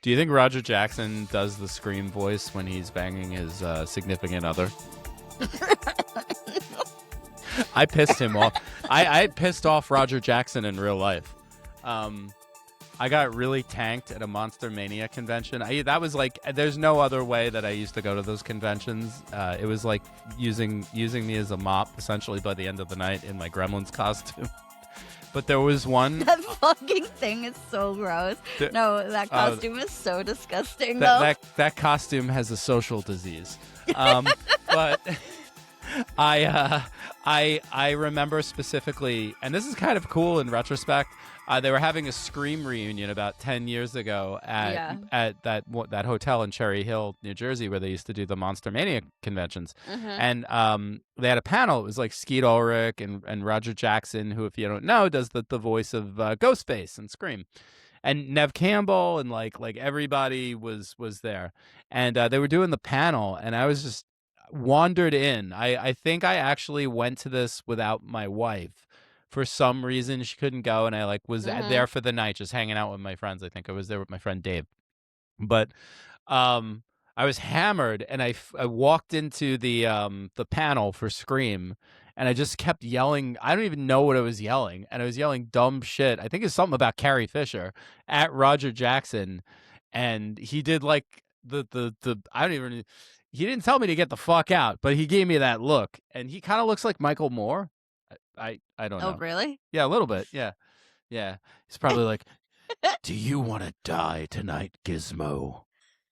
Do you think Roger Jackson does the scream voice when he's banging his significant other? I pissed him off. I pissed off Roger Jackson in real life. I got really tanked at a Monster Mania convention. That was like, there's no other way that I used to go to those conventions. It was like using me as a mop, essentially, by the end of the night in my Gremlins costume. But there was one. That fucking thing is so gross. No, that costume is so disgusting, though. That costume has a social disease. But I remember specifically, and this is kind of cool in retrospect. They were having a Scream reunion about 10 years ago at that hotel in Cherry Hill, New Jersey, where they used to do the Monster Mania conventions. And they had a panel. It was like Skeet Ulrich and Roger Jackson, who, if you don't know, does the voice of Ghostface and Scream. And Nev Campbell and like everybody was there. And they were doing the panel, and I was just wandered in. I think I actually went to this without my wife. For some reason, she couldn't go, and I was there for the night, just hanging out with my friends. I think I was there with my friend Dave. But I was hammered, and I walked into the panel for Scream, and I just kept yelling. I don't even know what I was yelling, and I was yelling dumb shit. I think it's something about Carrie Fisher at Roger Jackson, and he did like the I don't even. He didn't tell me to get the fuck out, but he gave me that look, and he kind of looks like Michael Moore. I don't know. Oh, really? Yeah, a little bit. Yeah. He's probably like, "Do you want to die tonight, Gizmo?"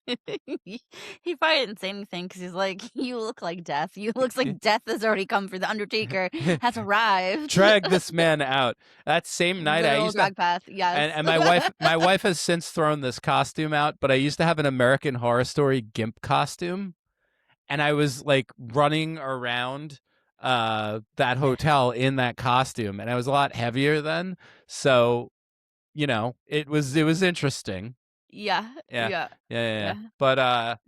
He probably didn't say anything because he's like, "You look like death. You looks like death has already come for the Undertaker has arrived." Drag this man out. That same night, I used drag path. Yes. And my wife has since thrown this costume out, but I used to have an American Horror Story gimp costume, and I was like running around that hotel in that costume, and I was a lot heavier then, so it was interesting. Yeah. But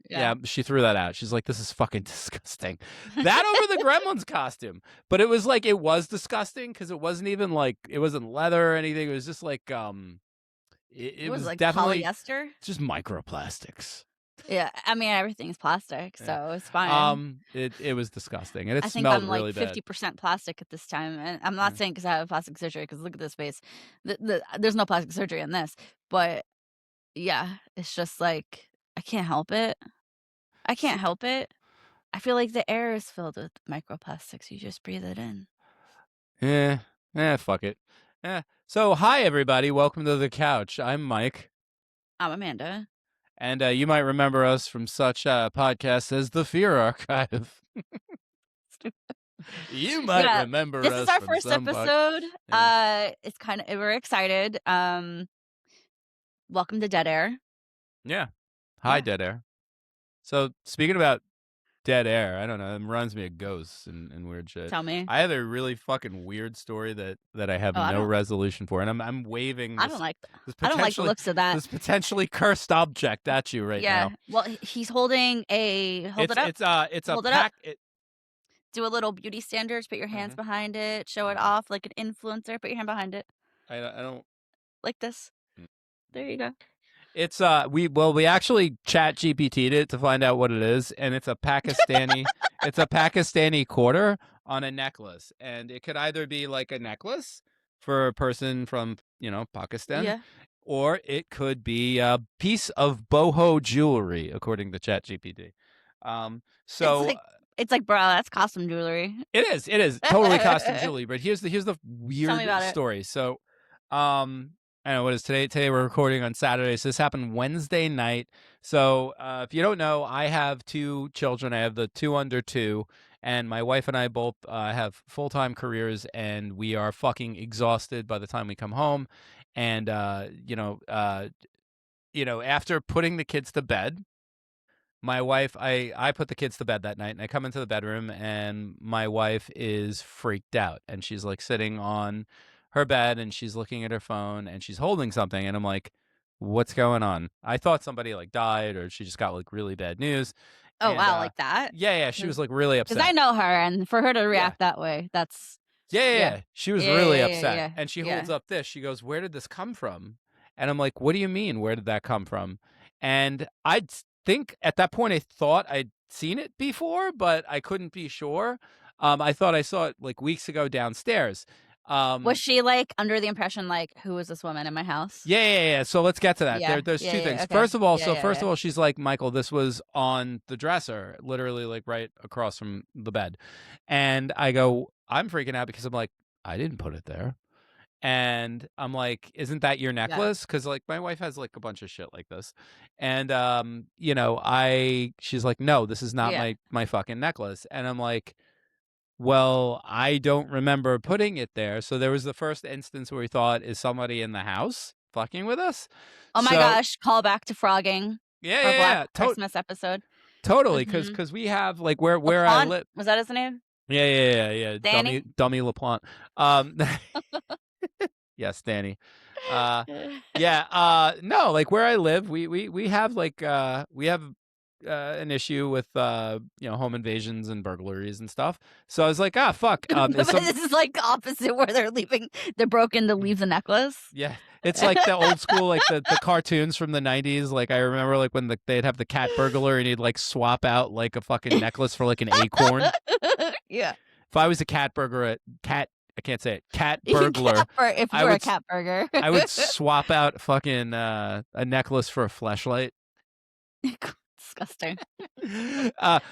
she threw that out. She's like, "This is fucking disgusting." That over the Gremlins costume, but it was like, it was disgusting because it wasn't even like, it wasn't leather or anything. It was just like it was like definitely polyester, just microplastics. Yeah, I mean, everything's plastic, so it's fine. It was disgusting, and it I think smelled I'm really like bad. 50% plastic at this time, and I'm not saying because I have plastic surgery. Because look at this face, there's no plastic surgery in this, but yeah, it's just like I can't help it. I feel like the air is filled with microplastics. You just breathe it in. Fuck it. So hi everybody, welcome to the couch. I'm Mike. I'm Amanda. And you might remember us from such podcasts as The Fear Archive. You might remember us. This is our from first episode. It's we're excited. Welcome to Dead Air. Yeah. Hi, Dead Air. So speaking about dead air, I don't know, it reminds me of ghosts and weird shit. Tell me. I have a really fucking weird story that I have no resolution for, and I'm waving this, I don't like the looks of that. This potentially cursed object at you right now. Well, he's holding hold it up. It's a pack. Do a little beauty standards, put your hands behind it, show it off like an influencer, put your hand behind it. I don't like this. There you go. It's we actually chat GPT'd it to find out what it is, and it's a Pakistani it's a Pakistani quarter on a necklace, and it could either be like a necklace for a person from Pakistan, or it could be a piece of boho jewelry, according to ChatGPT. So it's like, bro, that's costume jewelry. It is totally costume jewelry. But here's the weird story. So, I don't know, what is today? Today we're recording on Saturday, so this happened Wednesday night. So if you don't know, I have 2 children. I have the 2 under 2, and my wife and I both have full-time careers, and we are fucking exhausted by the time we come home. And after putting the kids to bed, my wife, I put the kids to bed that night, and I come into the bedroom, and my wife is freaked out, and she's like sitting on her bed, and she's looking at her phone, and she's holding something, and I'm like, "What's going on?" I thought somebody like died, or she just got like really bad news. Oh, wow, like that? Yeah, she was like really upset. Because I know her, and for her to react that way, that's yeah. She was really upset, and she holds up this. She goes, "Where did this come from?" And I'm like, "What do you mean? Where did that come from?" And I think at that point I thought I'd seen it before, but I couldn't be sure. I thought I saw it like weeks ago downstairs. Was she like under the impression like, who is this woman in my house? Yeah. So let's get to that. Yeah. There's two things. Okay. First of all, first of all, she's like, Michael, this was on the dresser, literally like right across from the bed. And I go, I'm freaking out because I'm like, I didn't put it there. And I'm like, isn't that your necklace? Because like my wife has like a bunch of shit like this. And she's like, no, this is not my fucking necklace. And I'm like, well, I don't remember putting it there. So there was the first instance where we thought, is somebody in the house fucking with us? Oh my gosh, call back to frogging. Yeah. Christmas episode. Totally, because we have like where I live. Was that his name? Yeah. Danny? Dummy LaPlante. Yes, Danny. No, like where I live, we have like we have an issue with home invasions and burglaries and stuff. So I was like, fuck. This is like the opposite, where they're broken to leave the necklace. Yeah, it's like the old school, like the cartoons from the 90s. Like I remember like when they'd have the cat burglar and he'd like swap out like a fucking necklace for like an acorn. Yeah. If I was a cat burglar, I can't say it. Cat burglar. If you were a cat burglar, I would swap out fucking a necklace for a fleshlight. Disgusting.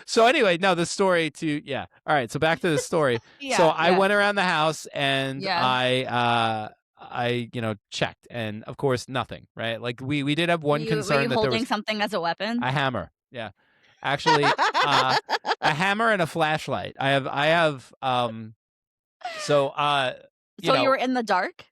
So anyway, no, the story all right, so back to the story. I went around the house and I checked, and of course nothing, right? Like we did have one concern. Were you that holding there was something as a weapon? a hammer. Yeah, actually, a hammer and a flashlight. I have so you were in the dark?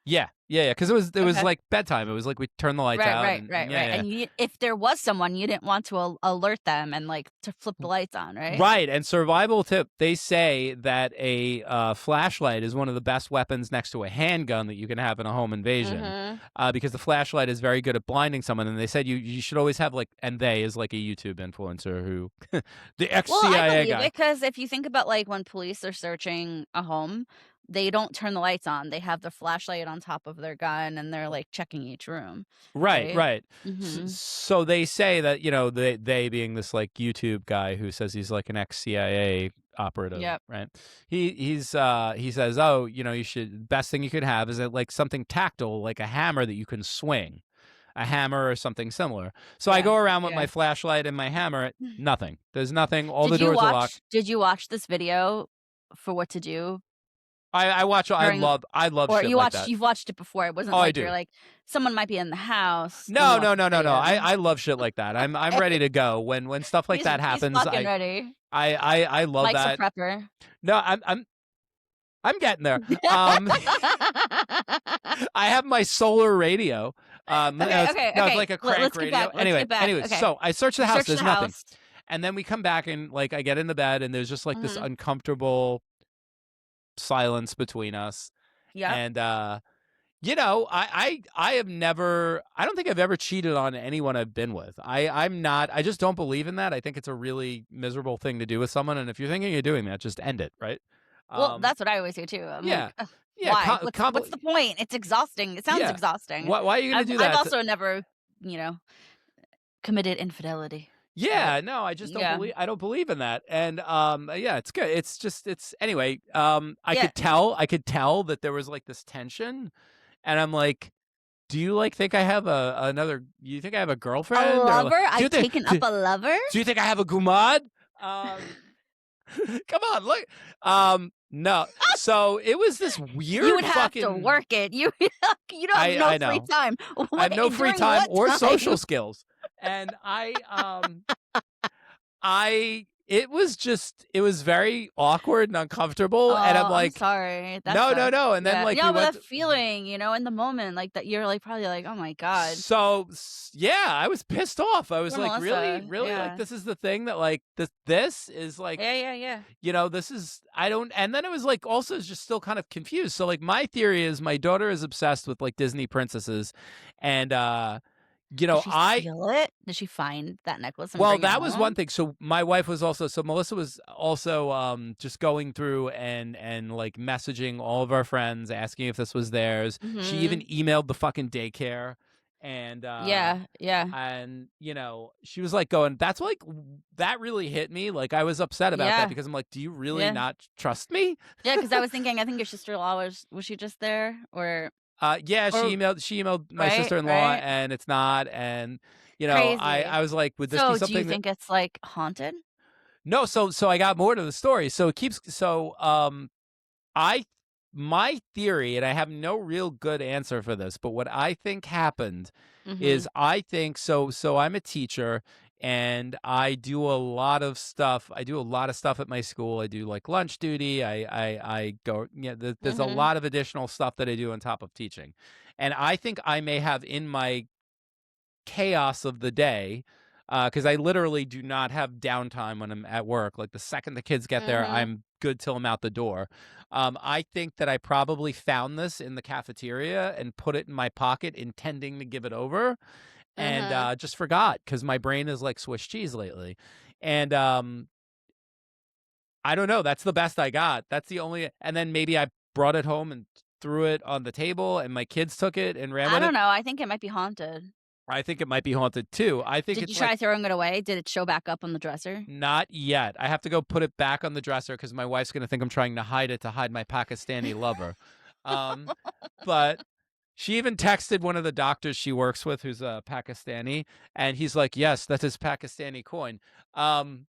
Yeah, because it was like bedtime. It was like we turned the lights out. Right. And if there was someone, you didn't want to alert them and like to flip the lights on, right? Right. And survival tip, they say that a flashlight is one of the best weapons next to a handgun that you can have in a home invasion, because the flashlight is very good at blinding someone. And they said you should always have like, and they is like a YouTube influencer who, the ex-CIA guy. Because if you think about like when police are searching a home, they don't turn the lights on. They have the flashlight on top of their gun, and they're like checking each room. Right. Mm-hmm. So they say that they being this like YouTube guy who says he's like an ex-CIA operative, right? He says, oh, you should, best thing you could have is like something tactile, like a hammer that you can swing, a hammer or something similar. So I go around with my flashlight and my hammer. Nothing. There's nothing. All the doors are locked. Did you watch this video for what to do? I watch. I love or shit you like watched. that. You've watched it before. It wasn't I like do. you're like someone might be in the house. No. I love shit like that. I'm ready to go when stuff like that happens. He's fucking ready. I love Mike's that. a prepper. No, I'm getting there. I have my solar radio. Okay. No, it's like a crank radio. Anyway, so I search the house. There's nothing. And then we come back and like I get into bed and there's just like this uncomfortable silence between us. Yeah. And I have never, I don't think I've ever cheated on anyone I've been with. I just don't believe in that. I think it's a really miserable thing to do with someone. And if you're thinking of doing that, just end it, right? Well, that's what I always do too. I'm yeah. Like, yeah. Why? What's the point? It's exhausting. It sounds exhausting. Why are you going to do that? I've also never, committed infidelity. Yeah, no, I just don't believe. I don't believe in that, and it's good. It's anyway. I could tell that there was like this tension, and I'm like, do you like think I have another? You think I have a girlfriend? A lover? Like, I've taken up a lover. Do you think I have a gumad? Come on, look. No. So it was this weird. You would have to work it. You don't have no free time. I have no free time or social skills. And it was very awkward and uncomfortable. And I'm like, I'm sorry. No. And then but that feeling, in the moment, like that, you're like probably like, oh my God. So yeah, I was pissed off. I was like, Melissa. really, like this is the thing that like this is like, yeah. This is and then it was like also just still kind of confused. So like my theory is my daughter is obsessed with like Disney princesses, and Did she feel it? Did she find that necklace? Well, that was one thing. So my wife was also, Melissa was also just going through and like messaging all of our friends, asking if this was theirs. She even emailed the fucking daycare And Yeah. and she was like going, that's like, that really hit me. Like I was upset about that Yeah. because I'm like, do you really Yeah. not trust me? Yeah, because I was thinking, I think your sister-in-law was she just there or Yeah, or she emailed my right, sister-in-law, right? and it's not. And Crazy. I was like, would this be So, do you something that? think it's like haunted? No, so I got more to the story. So it keeps I my theory, and I have no real good answer for this, but what I think happened Mm-hmm. is, I think so I'm a teacher, and I do a lot of stuff. I do a lot of stuff at my school. I do like lunch duty. I go, there's a Mm-hmm. lot of additional stuff that I do on top of teaching. And I think I may have, in my chaos of the day, because I literally do not have downtime when I'm at work. Like the second the kids get there, Mm-hmm. I'm good till I'm out the door. I think that I probably found this in the cafeteria and put it in my pocket, intending to give it over, and Mm-hmm. just forgot, because my brain is like Swiss cheese lately. And I don't know. That's the best I got. That's the only. And then maybe I brought it home and threw it on the table, and my kids took it and ran I with don't it. know. I think it might be haunted. I think it might be haunted too. I think Did you it's like, try throwing it away? Did it show back up on the dresser? not yet. I have to go put it back on the dresser because my wife's going to think I'm trying to hide it, to hide my Pakistani lover. Um, but she even texted one of the doctors she works with, who's a Pakistani, and he's like, "Yes, that's his Pakistani coin." Um,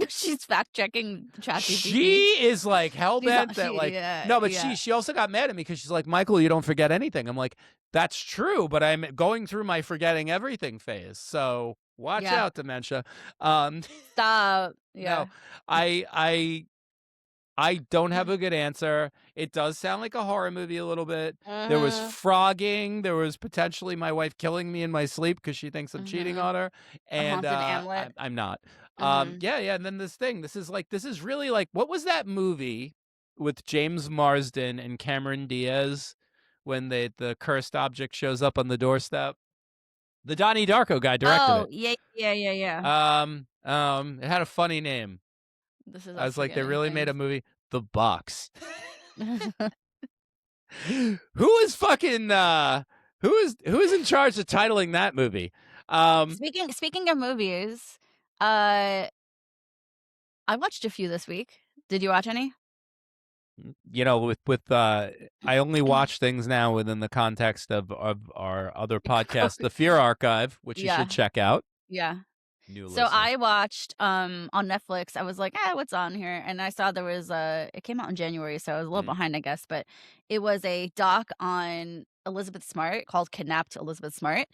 She's fact checking ChatGPT. she is like hell She's bent not. that, She like, yeah no, but yeah she also got mad at me because she's like, "Michael, you don't forget anything." I'm like, "That's true, but I'm going through my forgetting everything phase, so watch yeah. out, dementia." Um, Stop. no, Yeah. I I don't have a good answer. It does sound like a horror movie a little bit. There was Mm-hmm. frogging. There was potentially my wife killing me in my sleep because she thinks I'm cheating Mm-hmm. on her, A and haunted Hamlet. I'm not. Mm-hmm. Yeah. And then this thing. This is really like, what was that movie with James Marsden and Cameron Diaz when the cursed object shows up on the doorstep? The Donnie Darko guy directed Oh it. yeah. It had a funny name. This is I us was like, they forgetting really made a things. movie, The Box. Who is fucking who is in charge of titling that movie? Speaking of movies, uh, I watched a few this week. Did you watch any? With I only watch things now within the context of our other podcast, The Fear Archive, which you Yeah, should check out, yeah. new So listeners. I watched on Netflix. I was like, what's on here? And I saw there was it came out in January, so I was a little behind, I guess, but it was a doc on Elizabeth Smart called Kidnapped Elizabeth Smart.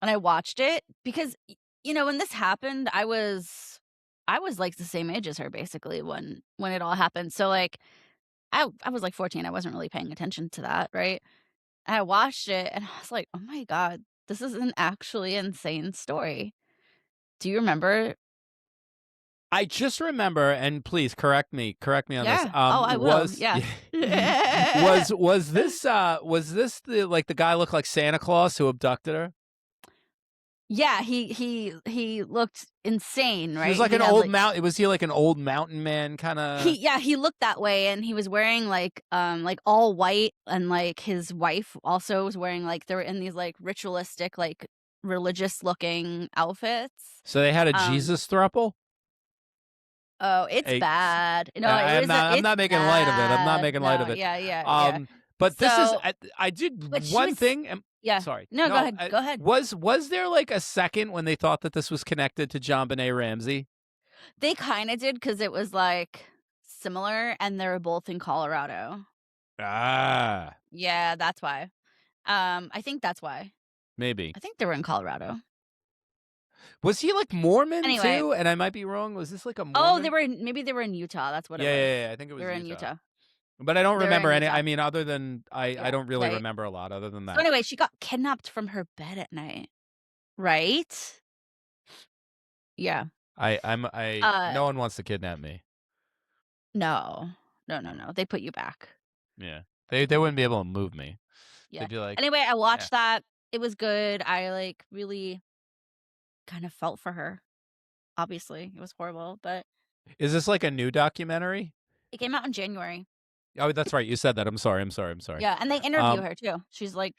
And I watched it because when this happened, I was like the same age as her basically when it all happened. So like I was like 14. I wasn't really paying attention to that, right? And I watched it and I was like, "Oh my god, this is an actually insane story." Do you remember? I just remember, and please correct me on this. Yeah. Oh, I will. Was Yeah. was this the, like, the guy looked like Santa Claus who abducted her? Yeah, he looked insane, He was right? like He an had old like mount. Was he like an old mountain man kind of? he looked that way and he was wearing like all white and like his wife also was wearing like they were in these like ritualistic like religious looking outfits. So they had a Um Jesus throuple. oh, it's A, bad. No, it was I'm it's not making light of it. I'm not bad. making light No, of it. yeah. But this is, So, I did but she one was thing. yeah. Sorry, No, go no. ahead. Go ahead. Was there like a second when they thought that this was connected to John Benet Ramsey? They kind of did cuz it was like similar and they were both in Colorado. Ah, Yeah, that's why. I think that's why. maybe. I think they were in Colorado. Was he like Mormon Anyway, too? And I might be wrong. Was this like a oh, Mormon? maybe they were in Utah. That's what it Yeah, was. yeah, yeah. I think it They was were in Utah. Utah. But I don't They were remember in any. Utah. I mean, other than I Yeah, don't really right. remember a lot other than So that. anyway, she got kidnapped from her bed at night. Right? Yeah. No Uh one wants to kidnap me. no. No. No. They put you back. Yeah. They wouldn't be able to move me. Yeah. They'd be like, Anyway, I yeah. watched that. It was good. I like really kind of felt for her. Obviously, it was horrible, but Is this like a new documentary? it came out in January. Oh, that's right. You said that. I'm sorry. Yeah, and they interview her too. She's like,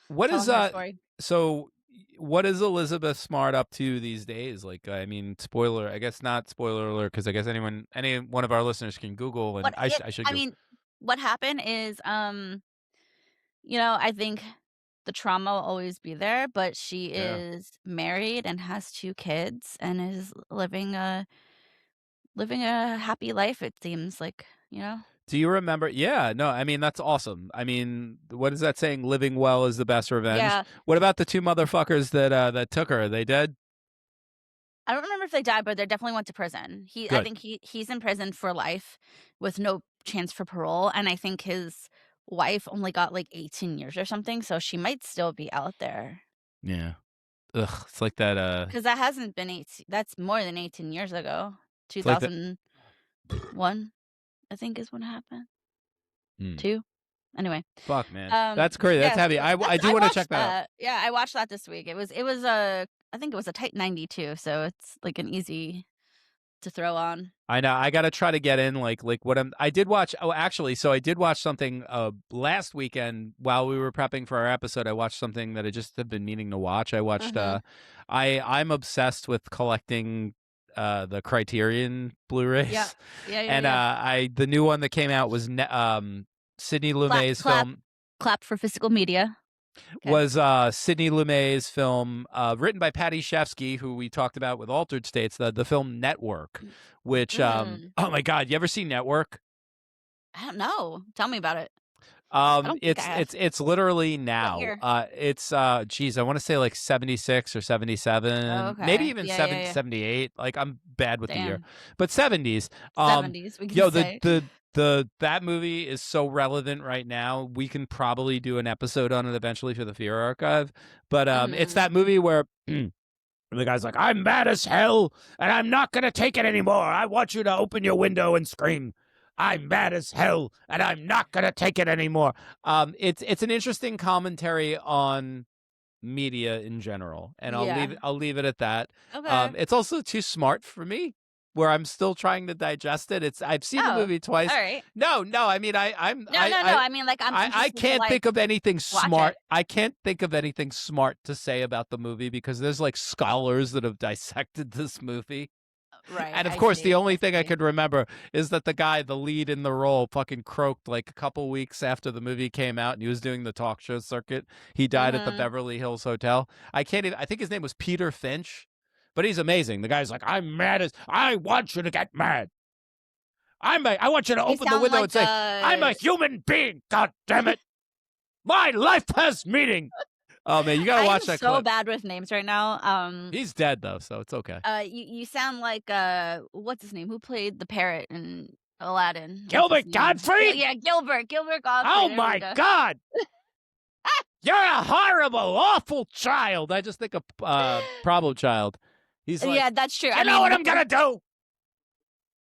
What is telling her story. so what is Elizabeth Smart up to these days? Like, I mean, spoiler, I guess not spoiler alert, because I guess any one of our listeners can Google, and I should I go. mean, what happened is, I think the trauma will always be there, but she Yeah. is married and has 2 kids and is living a happy life, it seems like. Do you remember? Yeah, no, I mean, that's awesome. I mean, what is that saying? Living well is the best revenge. Yeah. What about the 2 motherfuckers that took her? Are they dead? I don't remember if they died, but they definitely went to prison. I Good. think he's in prison for life with no chance for parole, and I think his wife only got, 18 years or something, so she might still be out there. Yeah. Ugh, it's like that. Because that hasn't been that's more than 18 years ago. It's like that. 2001, I think is when it happened. Hmm. 2? Anyway. Fuck, man. That's crazy. That's Yeah, heavy. so I do I want to check watched that out. that. Yeah, I watched that this week. I think it was a tight 92, so it's, an easy to throw on. I know. I gotta try to get in like what I did watch. Oh, actually, so I did watch something last weekend while we were prepping for our episode. I watched something that I just have been meaning to watch. I watched. I'm obsessed with collecting the Criterion Blu-rays. Yeah. And the new one that came out was Sidney Lumet's film. Clap for physical media. Okay. Was Sidney Lumet's film, written by Patty Chefsky, who we talked about with Altered States, the film Network, which, oh my God, you ever seen Network? I don't know. Tell me about it. It's literally now. What year? It's geez, I want to say like 76 or 77, okay. maybe even Yeah. 78. Like, I'm bad with the year, Damn. but 70s. 70s, we can say. That movie is so relevant right now. We can probably do an episode on it eventually for the Fear Archive. But it's that movie where the guy's like, "I'm mad as hell, and I'm not gonna take it anymore. I want you to open your window and scream. I'm mad as hell, and I'm not gonna take it anymore." It's an interesting commentary on media in general, and I'll leave it at that. Okay. It's also too smart for me, where I'm still trying to digest it. I've seen the movie twice. All right. No. I mean, I'm no. I mean, I can't think of anything smart. It. I can't think of anything smart to say about the movie because there's like scholars that have dissected this movie. Right. And of course, the only thing I could remember is that the lead in the role, fucking croaked like a couple weeks after the movie came out, and he was doing the talk show circuit. He died at the Beverly Hills Hotel. I think his name was Peter Finch. But he's amazing. The guy's like, "I'm mad as I want you to get mad. I want you to open the window and say, I'm a human being. God damn it. My life has meaning." Oh man, you gotta watch that clip. I'm so bad with names right now. He's dead though, so it's okay. You sound like what's his name? Who played the parrot in Aladdin? Gilbert Gottfried? Yeah, Gilbert Gottfried. Oh my God. You're a horrible, awful child. I just think of Problem Child. He's like, yeah, that's true. You know what I'm gonna do?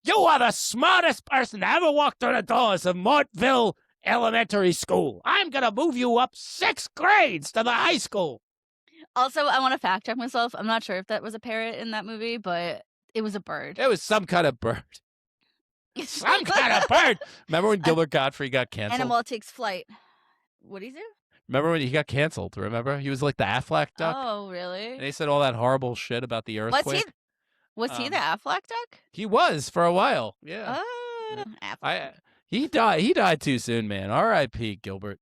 You are the smartest person to ever walk through the doors of Mortville Elementary School. I'm gonna move you up 6 grades to the high school. Also, I want to fact check myself. I'm not sure if that was a parrot in that movie, but it was a bird. It was some kind of bird. Some kind of bird. Remember when Gilbert Gottfried got canceled? Animal takes flight. What did he do? Remember when he got canceled? Remember? He was like the Aflac duck. Oh, really? And they said all that horrible shit about the earthquake. Was he the Aflac duck? He was for a while. Yeah. Oh, Aflac. He died too soon, man. R.I.P. Gilbert.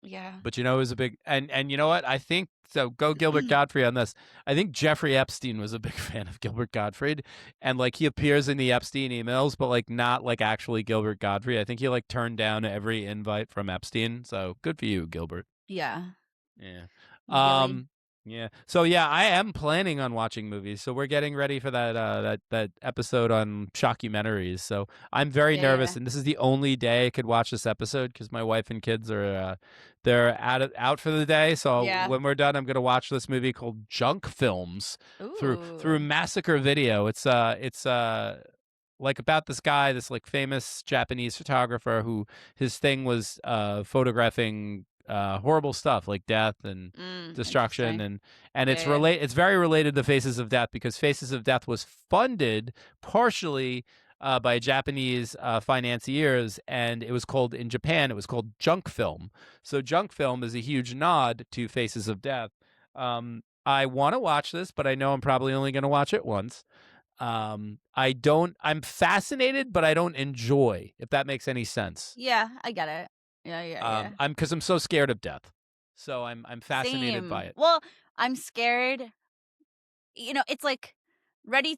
Yeah. But it was a big and you know what? I think so. Go Gilbert Gottfried on this. I think Jeffrey Epstein was a big fan of Gilbert Gottfried, and like he appears in the Epstein emails, but like not like actually Gilbert Gottfried. I think he like turned down every invite from Epstein. So good for you, Gilbert. Yeah. Yeah. Really? Yeah. So yeah, I am planning on watching movies. So we're getting ready for that episode on shockumentaries. So I'm very nervous, and this is the only day I could watch this episode because my wife and kids are they're out for the day. So when we're done, I'm gonna watch this movie called Junk Films through Massacre Video. It's like about this guy, this like famous Japanese photographer who his thing was photographing horrible stuff like death and destruction, and it's it's very related to Faces of Death because Faces of Death was funded partially by Japanese financiers, and it was called in Japan. It was called junk film. So junk film is a huge nod to Faces of Death. I want to watch this, but I know I'm probably only going to watch it once. I don't. I'm fascinated, but I don't enjoy. If that makes any sense. Yeah, I get it. Yeah. Because I'm so scared of death. So I'm fascinated by Same. it. Well, I'm scared. It's like ready.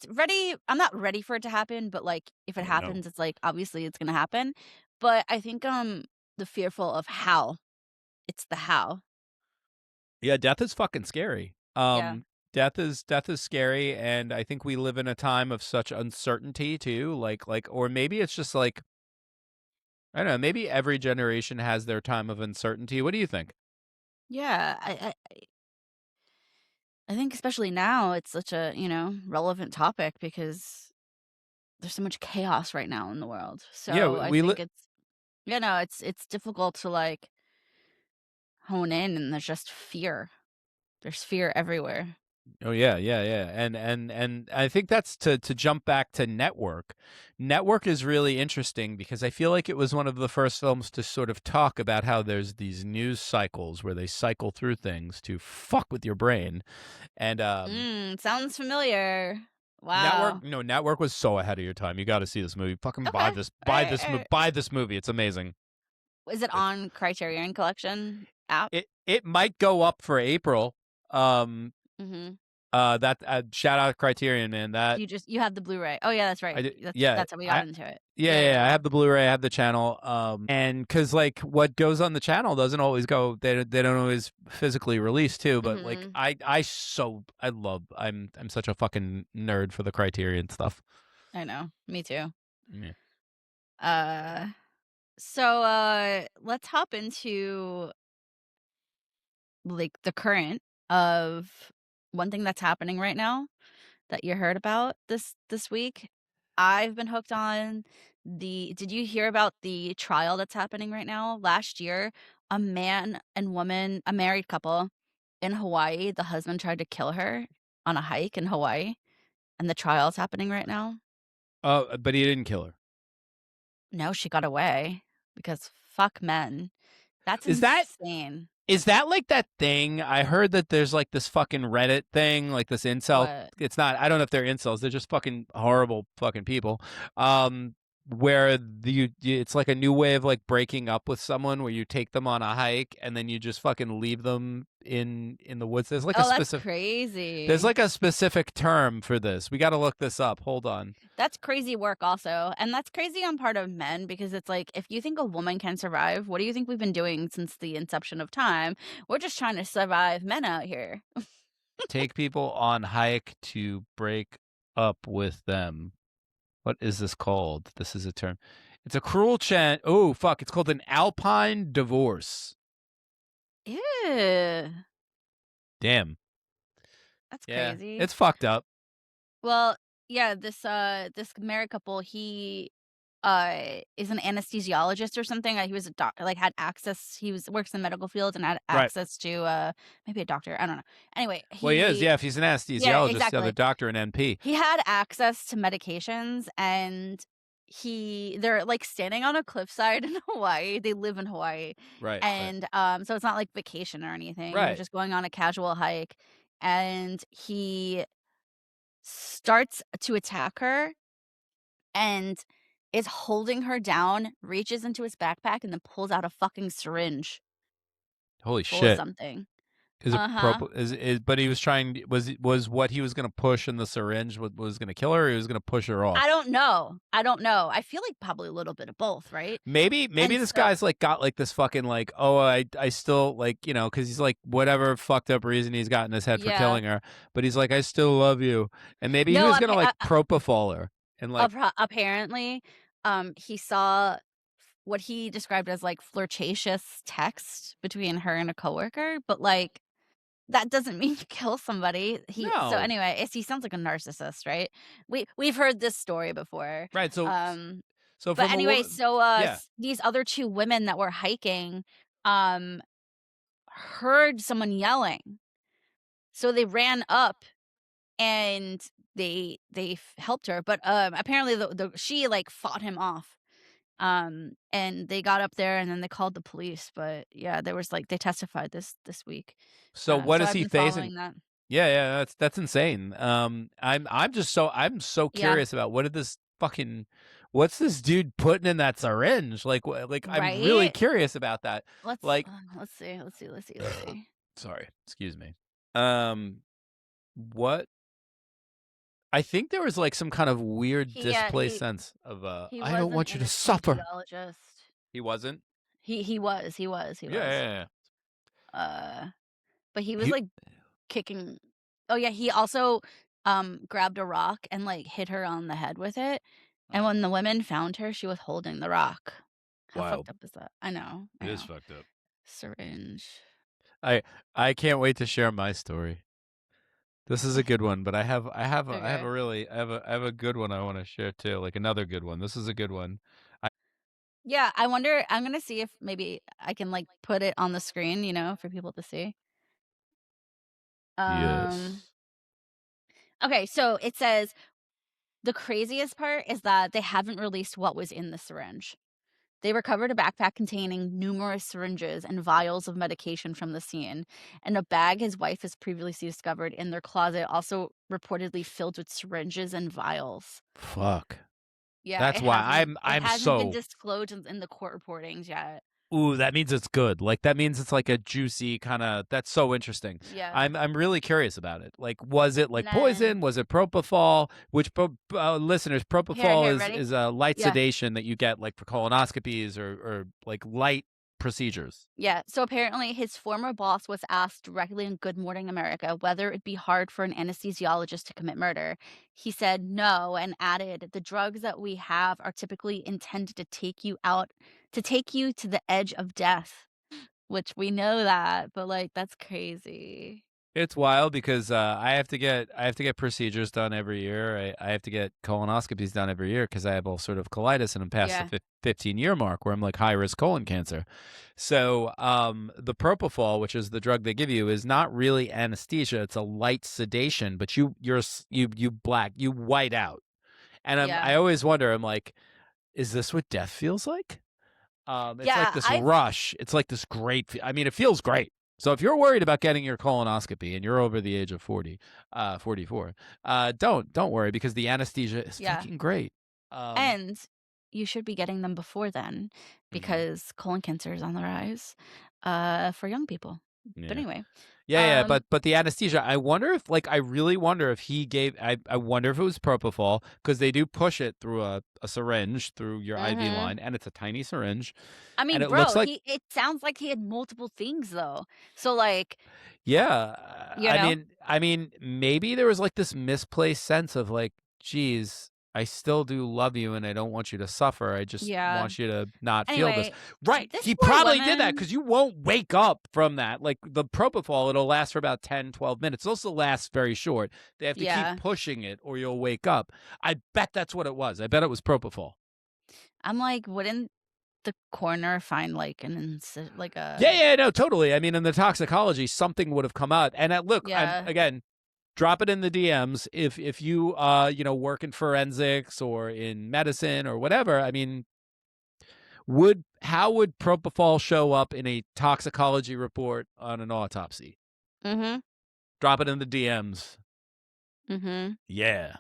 I'm not ready for it to happen, but like if it Oh no. happens, it's like obviously it's gonna happen. But I think the fearful of how. It's the how. Yeah, death is fucking scary. Yeah. Death is scary, and I think we live in a time of such uncertainty too. Or maybe it's just like I don't know. Maybe every generation has their time of uncertainty. What do you think? Yeah. I think especially now it's such a, relevant topic because there's so much chaos right now in the world. Yeah, So I think it's difficult to like hone in, and there's just fear. There's fear everywhere. Oh yeah. And I think that's to jump back to Network. Network is really interesting because I feel like it was one of the first films to sort of talk about how there's these news cycles where they cycle through things to fuck with your brain. And Sounds familiar. Network, Wow. no, Network was so ahead of your time. You got to see this movie. Fucking Okay. All right. buy this movie. It's amazing. Is it It's on Criterion Collection app? it might go up for April. Um, Mm-hmm. that shout out Criterion, man. That You have the Blu-ray. Oh yeah, that's I right. do. That's Yeah, that's how we got into it. yeah. I Yeah. have the Blu-ray. I have the channel. And because like what goes on the channel doesn't always go. They don't always physically release too. But like Mm-hmm. I love. I'm such a fucking nerd for the Criterion stuff. I know. Me too. Yeah. Uh, so let's hop into like the current of one thing that's happening right now that you heard about this week. I've been hooked on did you hear about the trial that's happening right now? Last year, a man and woman, a married couple in Hawaii, the husband tried to kill her on a hike in Hawaii, and the trial's happening right now. Oh, but he didn't kill her. No, she got away because fuck men. That's Is that insane. Is that like that thing? I heard that there's like this fucking Reddit thing, like this incel. What? It's not. I don't know if they're incels. They're just fucking horrible fucking people. Where it's like a new way of like breaking up with someone, where you take them on a hike and then you just fucking leave them in the woods. Oh, that's crazy. There's like a specific term for this. We got to look this up. Hold on. That's crazy work also. And that's crazy on part of men because it's like if you think a woman can survive, what do you think we've been doing since the inception of time? We're just trying to survive men out here. Take people on hike to break up with them. What is this called? This is a term. It's a cruel chant. Oh, fuck. It's called an alpine divorce. Ew. Damn. That's Yeah. crazy. It's fucked up. Well, yeah, this married couple, he is an anesthesiologist or something. He was a doctor, like had access. Works in the medical field and had Right. access to maybe a doctor. I don't know. Anyway, Well, he is. Yeah. If he's an yeah, anesthesiologist, the other exactly. doctor, an NP. He had access to medications, and they're like standing on a cliffside in Hawaii. They live in Hawaii, Right. and so it's not like vacation or anything. They're Right. just going on a casual hike, and he starts to attack her and is holding her down, reaches into his backpack, and then pulls out a fucking syringe Holy full of shit. something. Is it Uh-huh. but he was trying, was what he was going to push in the syringe was going to kill her, or he was going to push her off? I don't know. I feel like probably a little bit of both, right? Maybe And this so guy's like got like this fucking like, oh, I still like, because he's like whatever fucked up reason he's got in his head for yeah. killing her, but he's like, I still love you, and maybe he No, was gonna like propofol her and like apparently, he saw what he described as like flirtatious text between her and a coworker, but like that doesn't mean you kill somebody. So no, anyway, he sounds like a narcissist, right? We've heard this story before. right. So But from a anyway, woman, so yeah, these other two women that were hiking um heard someone yelling. So they ran up and they helped her, but apparently she like fought him off. And they got up there and then they called the police, but yeah, there was like they testified this week. So what So is I've he been facing? following that. Yeah, that's insane. I'm so Yeah. curious about what's this dude putting in that syringe? Like I'm really Right? curious about that. Let's Like, see. sorry, excuse me. What? I think there was like some kind of weird displaced sense of he I don't was an want you to suffer. anesthesiologist. He wasn't. He was. Yeah. But he was He, like kicking. Oh yeah, he also grabbed a rock and like hit her on the head with it. And when the women found her, she was holding the rock. How wild. fucked up is that? I know. It is fucked up. Syringe. I can't wait to share my story. This is a good one, but I have a good one I want to share too, like another good one. This is a good one. Yeah, I wonder. I'm gonna see if maybe I can like put it on the screen, for people to see. Yes. Okay, so it says the craziest part is that they haven't released what was in the syringe. They recovered a backpack containing numerous syringes and vials of medication from the scene, and a bag his wife has previously discovered in their closet, also reportedly filled with syringes and vials. Fuck. Yeah, That's why I'm hasn't been so. disclosed in the court reportings yet. Ooh, that means it's good. Like that means it's like a juicy kind of. That's so interesting. Yeah. I'm really curious about it. Like, was it like And poison? then- Was it propofol? Which listeners, propofol is a light sedation that you get like for colonoscopies or like light procedures. Yeah, so apparently his former boss was asked directly in Good Morning America whether it'd be hard for an anesthesiologist to commit murder. He said no and added, "The drugs that we have are typically intended to take you to the edge of death," which we know that, but like that's crazy. It's wild because I have to get procedures done every year. I have to get colonoscopies done every year because I have all sort of colitis and I'm past the 15-year mark where I'm like high risk colon cancer. So the propofol, which is the drug they give you, is not really anesthesia. It's a light sedation, but you white out. And I always wonder. I'm like, is this what death feels like? It's like this rush. It's like this great. I mean, it feels great. So if you're worried about getting your colonoscopy and you're over the age of 44, don't worry because the anesthesia is fucking great. And you should be getting them before then because colon cancer is on the rise for young people. Yeah. But anyway. Yeah, but the anesthesia, I wonder if I really wonder if he gave I wonder if it was propofol because they do push it through a syringe through your IV line and it's a tiny syringe. I mean, it bro, looks like, it sounds like he had multiple things though. So like yeah, I mean maybe there was like this misplaced sense of like, geez, I still do love you and I don't want you to suffer. I just want you to not feel this. Right. He probably did that because you won't wake up from that. Like the propofol, it'll last for about 10, 12 minutes. It also lasts very short. They have to keep pushing it or you'll wake up. I bet that's what it was. I bet it was propofol. I'm like, wouldn't the coroner find like a Yeah, no, totally. I mean, in the toxicology, something would have come out. And look, again, drop it in the DMs if you work in forensics or in medicine or whatever. I mean, how would propofol show up in a toxicology report on an autopsy? Drop it in the DMs. Yeah,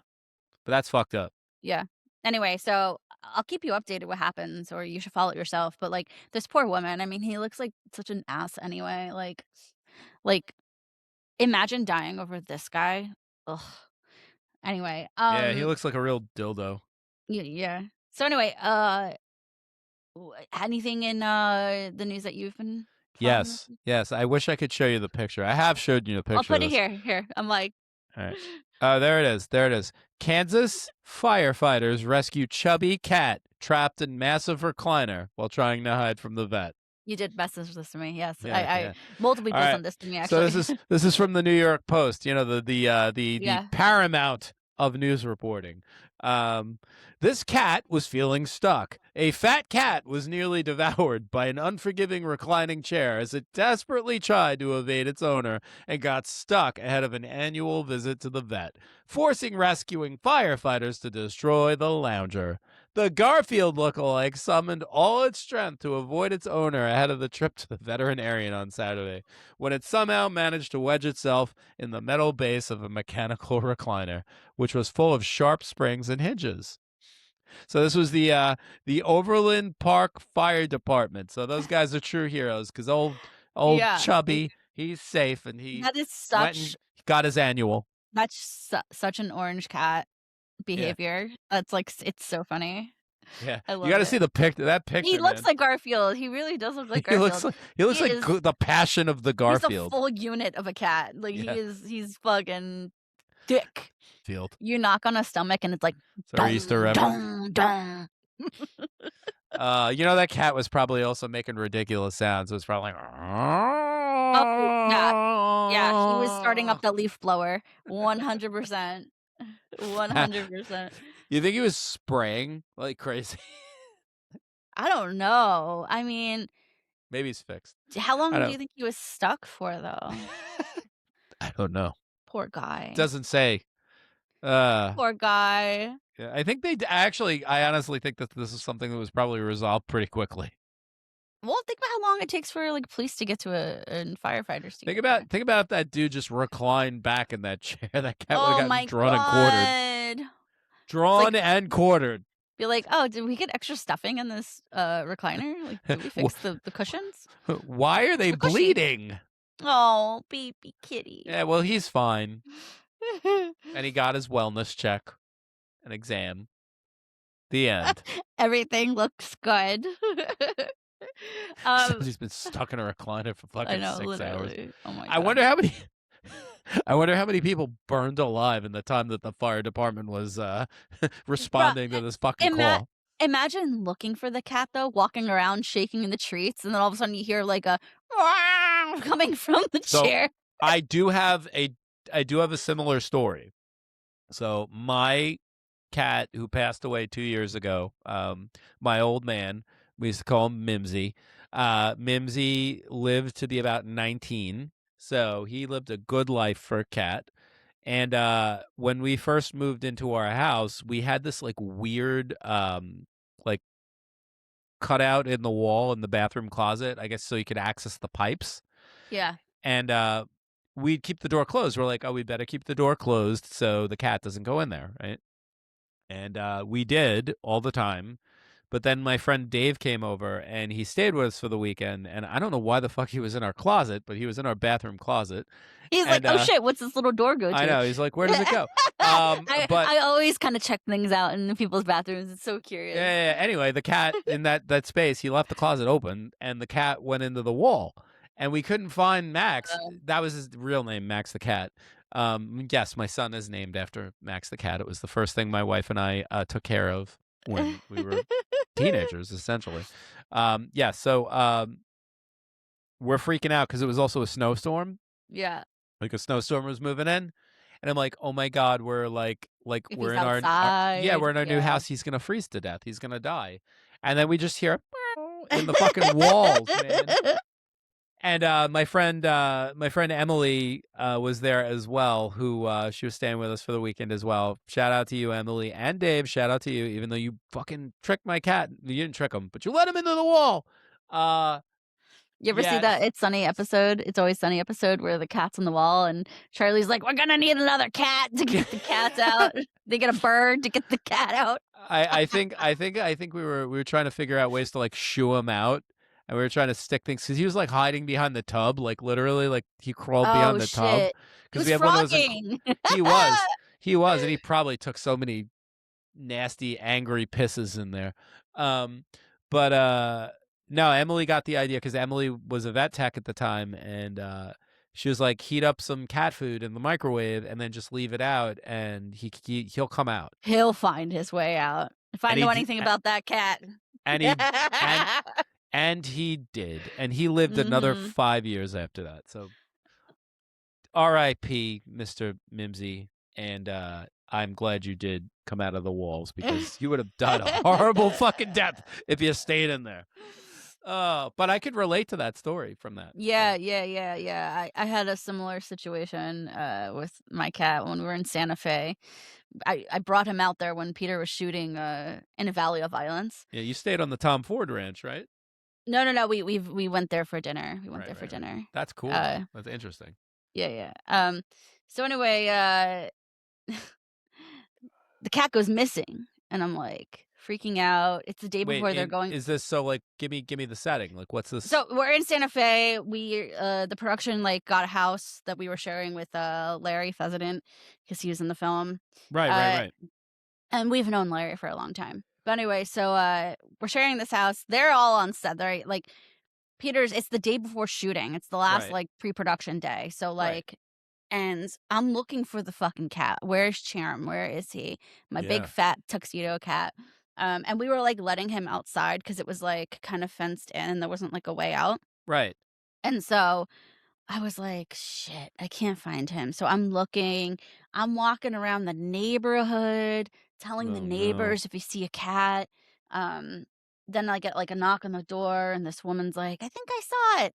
but that's fucked up. Yeah. Anyway, so I'll keep you updated what happens, or you should follow it yourself. But like this poor woman, I mean, he looks like such an ass anyway. Like imagine dying over this guy. Ugh. Anyway, yeah, he looks like a real dildo. Yeah. So anyway, anything in the news that you've been following? Yes. I wish I could show you the picture. I have showed you the picture. I'll put it here. Here. I'm like, all right. Oh, there it is. Kansas firefighters rescue chubby cat trapped in massive recliner while trying to hide from the vet. You did message this to me. Yes, I multiple people sent this to me. So Actually, this is from the New York Post. You know the Paramount of news reporting. This cat was feeling stuck. A fat cat was nearly devoured by an unforgiving reclining chair as it desperately tried to evade its owner and got stuck ahead of an annual visit to the vet, forcing rescuing firefighters to destroy the lounger. The Garfield lookalike summoned all its strength to avoid its owner ahead of the trip to the veterinarian on Saturday, when it somehow managed to wedge itself in the metal base of a mechanical recliner, which was full of sharp springs and hinges. So this was the Overland Park Fire Department. So those guys are true heroes because old Chubby, he's safe, and he that is went and got his annual. That's such an orange cat behavior. Yeah. That's like, it's so funny. Yeah, you got to see the picture. That picture. He looks like Garfield. He really does look like Garfield. He looks like the passion of the Garfield. He's a full unit of a cat. Like he's fucking thick. Field. You knock on a stomach and it's like. Sorry, Easter reference. You know, that cat was probably also making ridiculous sounds. It was probably like. Oh yeah, he was starting up the leaf blower. 100%. 100%. You think he was spraying like crazy? I don't know. I mean, maybe he's fixed. How long do you think he was stuck for, though? I don't know. Poor guy. Doesn't say. Poor guy. Yeah, I think I honestly think that this is something that was probably resolved pretty quickly. Well, think about how long it takes for like police to get to and firefighters to think about if that dude just reclined back in that chair. That cat would have gotten drawn and quartered. Drawn and quartered. Be like, oh, did we get extra stuffing in this recliner? Like, did we fix the cushions? Why are they bleeding? Oh, baby kitty. Yeah, well, he's fine. And he got his wellness check, an exam. The end. Everything looks good. He's been stuck in a recliner for fucking 6 hours. Oh my God. I wonder how many people burned alive in the time that the fire department was responding to this fucking call. Imagine looking for the cat though, walking around shaking in the trees, and then all of a sudden you hear like a coming from the chair. I do have a similar story. So my cat who passed away 2 years ago, my old man, we used to call him Mimsy. Mimsy lived to be about 19, so he lived a good life for a cat. And when we first moved into our house, we had this like weird like cutout in the wall in the bathroom closet, I guess, so you could access the pipes. Yeah. And we'd keep the door closed. We're like, oh, we better keep the door closed so the cat doesn't go in there, right? And we did all the time. But then my friend Dave came over, and he stayed with us for the weekend. And I don't know why the fuck he was in our closet, but he was in our bathroom closet. He's like, oh, shit, what's this little door go to? I know. He's like, where does it go? I always kind of check things out in people's bathrooms. It's so curious. Yeah. Anyway, the cat in that space, he left the closet open, and the cat went into the wall. And we couldn't find Max. That was his real name, Max the cat. Yes, my son is named after Max the cat. It was the first thing my wife and I took care of when we were teenagers, essentially. So we're freaking out because it was also a snowstorm. Yeah. Like a snowstorm was moving in. And I'm like, oh my God, we're like we're in we're in our new house. He's gonna freeze to death. He's gonna die. And then we just hear in the fucking walls, man. And my friend Emily was there as well, who she was staying with us for the weekend as well. Shout out to you, Emily, and Dave. Shout out to you, even though you fucking tricked my cat. You didn't trick him, but you let him into the wall. You ever see that It's Sunny episode? It's Always Sunny episode where the cat's on the wall and Charlie's like, we're gonna need another cat to get the cats out. They get a bird to get the cat out. I think we were trying to figure out ways to like shoo him out. And we were trying to stick things because he was like hiding behind the tub, like literally, like he crawled behind the tub. Because we have one of those. He was, and he probably took so many nasty, angry pisses in there. But no, Emily got the idea because Emily was a vet tech at the time, and she was like, heat up some cat food in the microwave and then just leave it out, and he'll come out. He'll find his way out. If I know anything about that cat. And he did. And he lived another 5 years after that. So R.I.P. Mr. Mimsy. And I'm glad you did come out of the walls because you would have died a horrible fucking death if you stayed in there. But I could relate to that story from that. Yeah. I had a similar situation with my cat when we were in Santa Fe. I brought him out there when Peter was shooting in a Valley of Violence. Yeah, you stayed on the Tom Ford Ranch, right? No. We went there for dinner. We went there for dinner. That's cool. That's interesting. Yeah. So anyway, the cat goes missing, and I'm like freaking out. It's the day before they're going. Is this so? Like, give me the setting. Like, what's this? So we're in Santa Fe. We the production like got a house that we were sharing with Larry Fezident because he was in the film. Right. And we've known Larry for a long time. But anyway, so we're sharing this house. They're all on set. They're like Peter's. It's the day before shooting. It's the last like pre-production day. So like. And I'm looking for the fucking cat. Where's Charum? Where is he? My big fat tuxedo cat. And we were like letting him outside because it was like kind of fenced in and there wasn't like a way out. Right. And so I was like, shit, I can't find him. So I'm looking, I'm walking around the neighborhood, telling the neighbors if you see a cat. Then I get like a knock on the door and this woman's like, I think I saw it.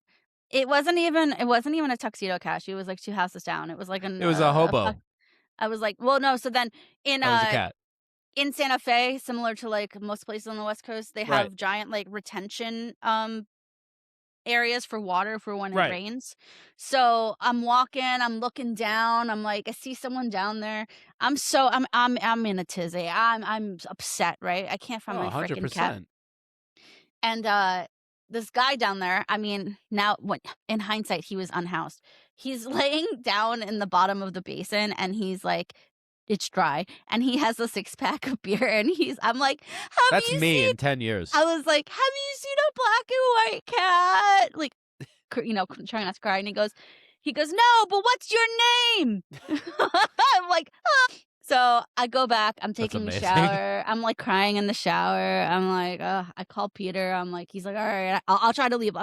It wasn't even a tuxedo cat. She was like 2 houses down. It was like it was a hobo. I was like, well, no. So then in was a cat. In Santa Fe, similar to like most places on the West Coast, they have giant like retention areas for water for when it rains. So I'm walking, I'm looking down, I'm like, I see someone down there. I'm in a tizzy. I'm upset, right? I can't find my freaking cat. And this guy down there, I mean, now in hindsight, he was unhoused. He's laying down in the bottom of the basin and he's like, it's dry. And he has a 6-pack of beer and I'm like, that's me in 10 years. I was like, have you seen a black and white cat? Like, trying not to cry. And he goes, no, but what's your name? I'm like, ah. So I go back. I'm taking a shower. I'm like crying in the shower. I'm like, I call Peter. I'm like, he's like, all right, I'll try to leave.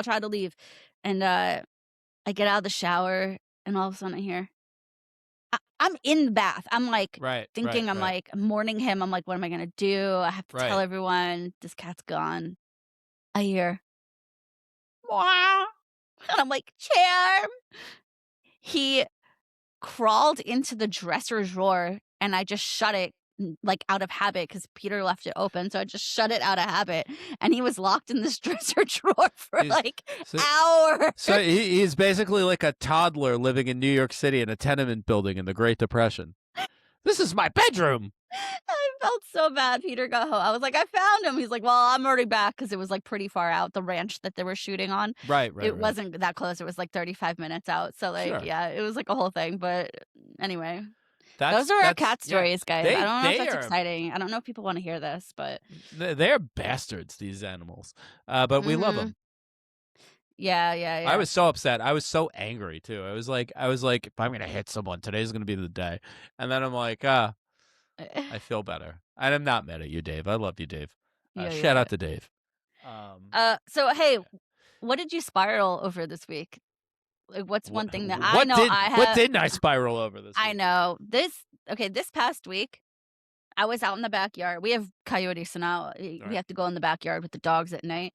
And I get out of the shower, and all of a sudden I hear, I'm in the bath. I'm like thinking, I'm like mourning him. I'm like, what am I gonna do? I have to tell everyone this cat's gone. I hear, wah, and I'm like, Charm. He crawled into the dresser drawer. And I just shut it like out of habit because Peter left it open. So I just shut it out of habit. And he was locked in this dresser drawer for hours. So he's basically like a toddler living in New York City in a tenement building in the Great Depression. This is my bedroom. I felt so bad. Peter got home. I was like, I found him. He's like, well, I'm already back because it was like pretty far out, the ranch that they were shooting on. It wasn't that close. It was like 35 minutes out. So like, yeah, it was like a whole thing. But anyway. Those are our cat stories, guys. I don't know if that's exciting. I don't know if people want to hear this, but they're bastards, these animals. But we love them. Yeah. I was so upset. I was so angry too. I was like, if I'm gonna hit someone, today's gonna be the day. And then I'm like, I feel better. And I'm not mad at you, Dave. I love you, Dave. Shout out to Dave. So hey, what did you spiral over this week? Like, what's one thing that I know I have? What didn't I spiral over this week? I know. This past week, I was out in the backyard. We have coyotes, so now we have to go in the backyard with the dogs at night.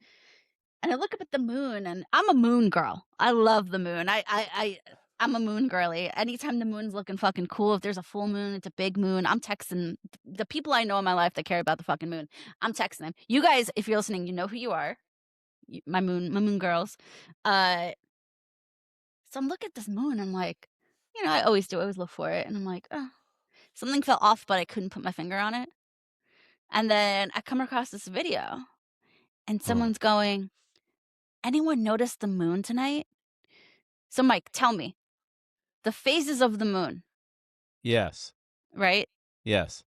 And I look up at the moon, and I'm a moon girl. I love the moon. I'm a moon girly. Anytime the moon's looking fucking cool, if there's a full moon, it's a big moon, I'm texting the people I know in my life that care about the fucking moon. I'm texting them. You guys, if you're listening, you know who you are. My moon girls. So I'm looking at this moon. I'm like, I always do. I always look for it. And I'm like, oh, something felt off, but I couldn't put my finger on it. And then I come across this video and someone's going, anyone notice the moon tonight? So Mike, tell me, the phases of the moon. Yes. Right? Yes.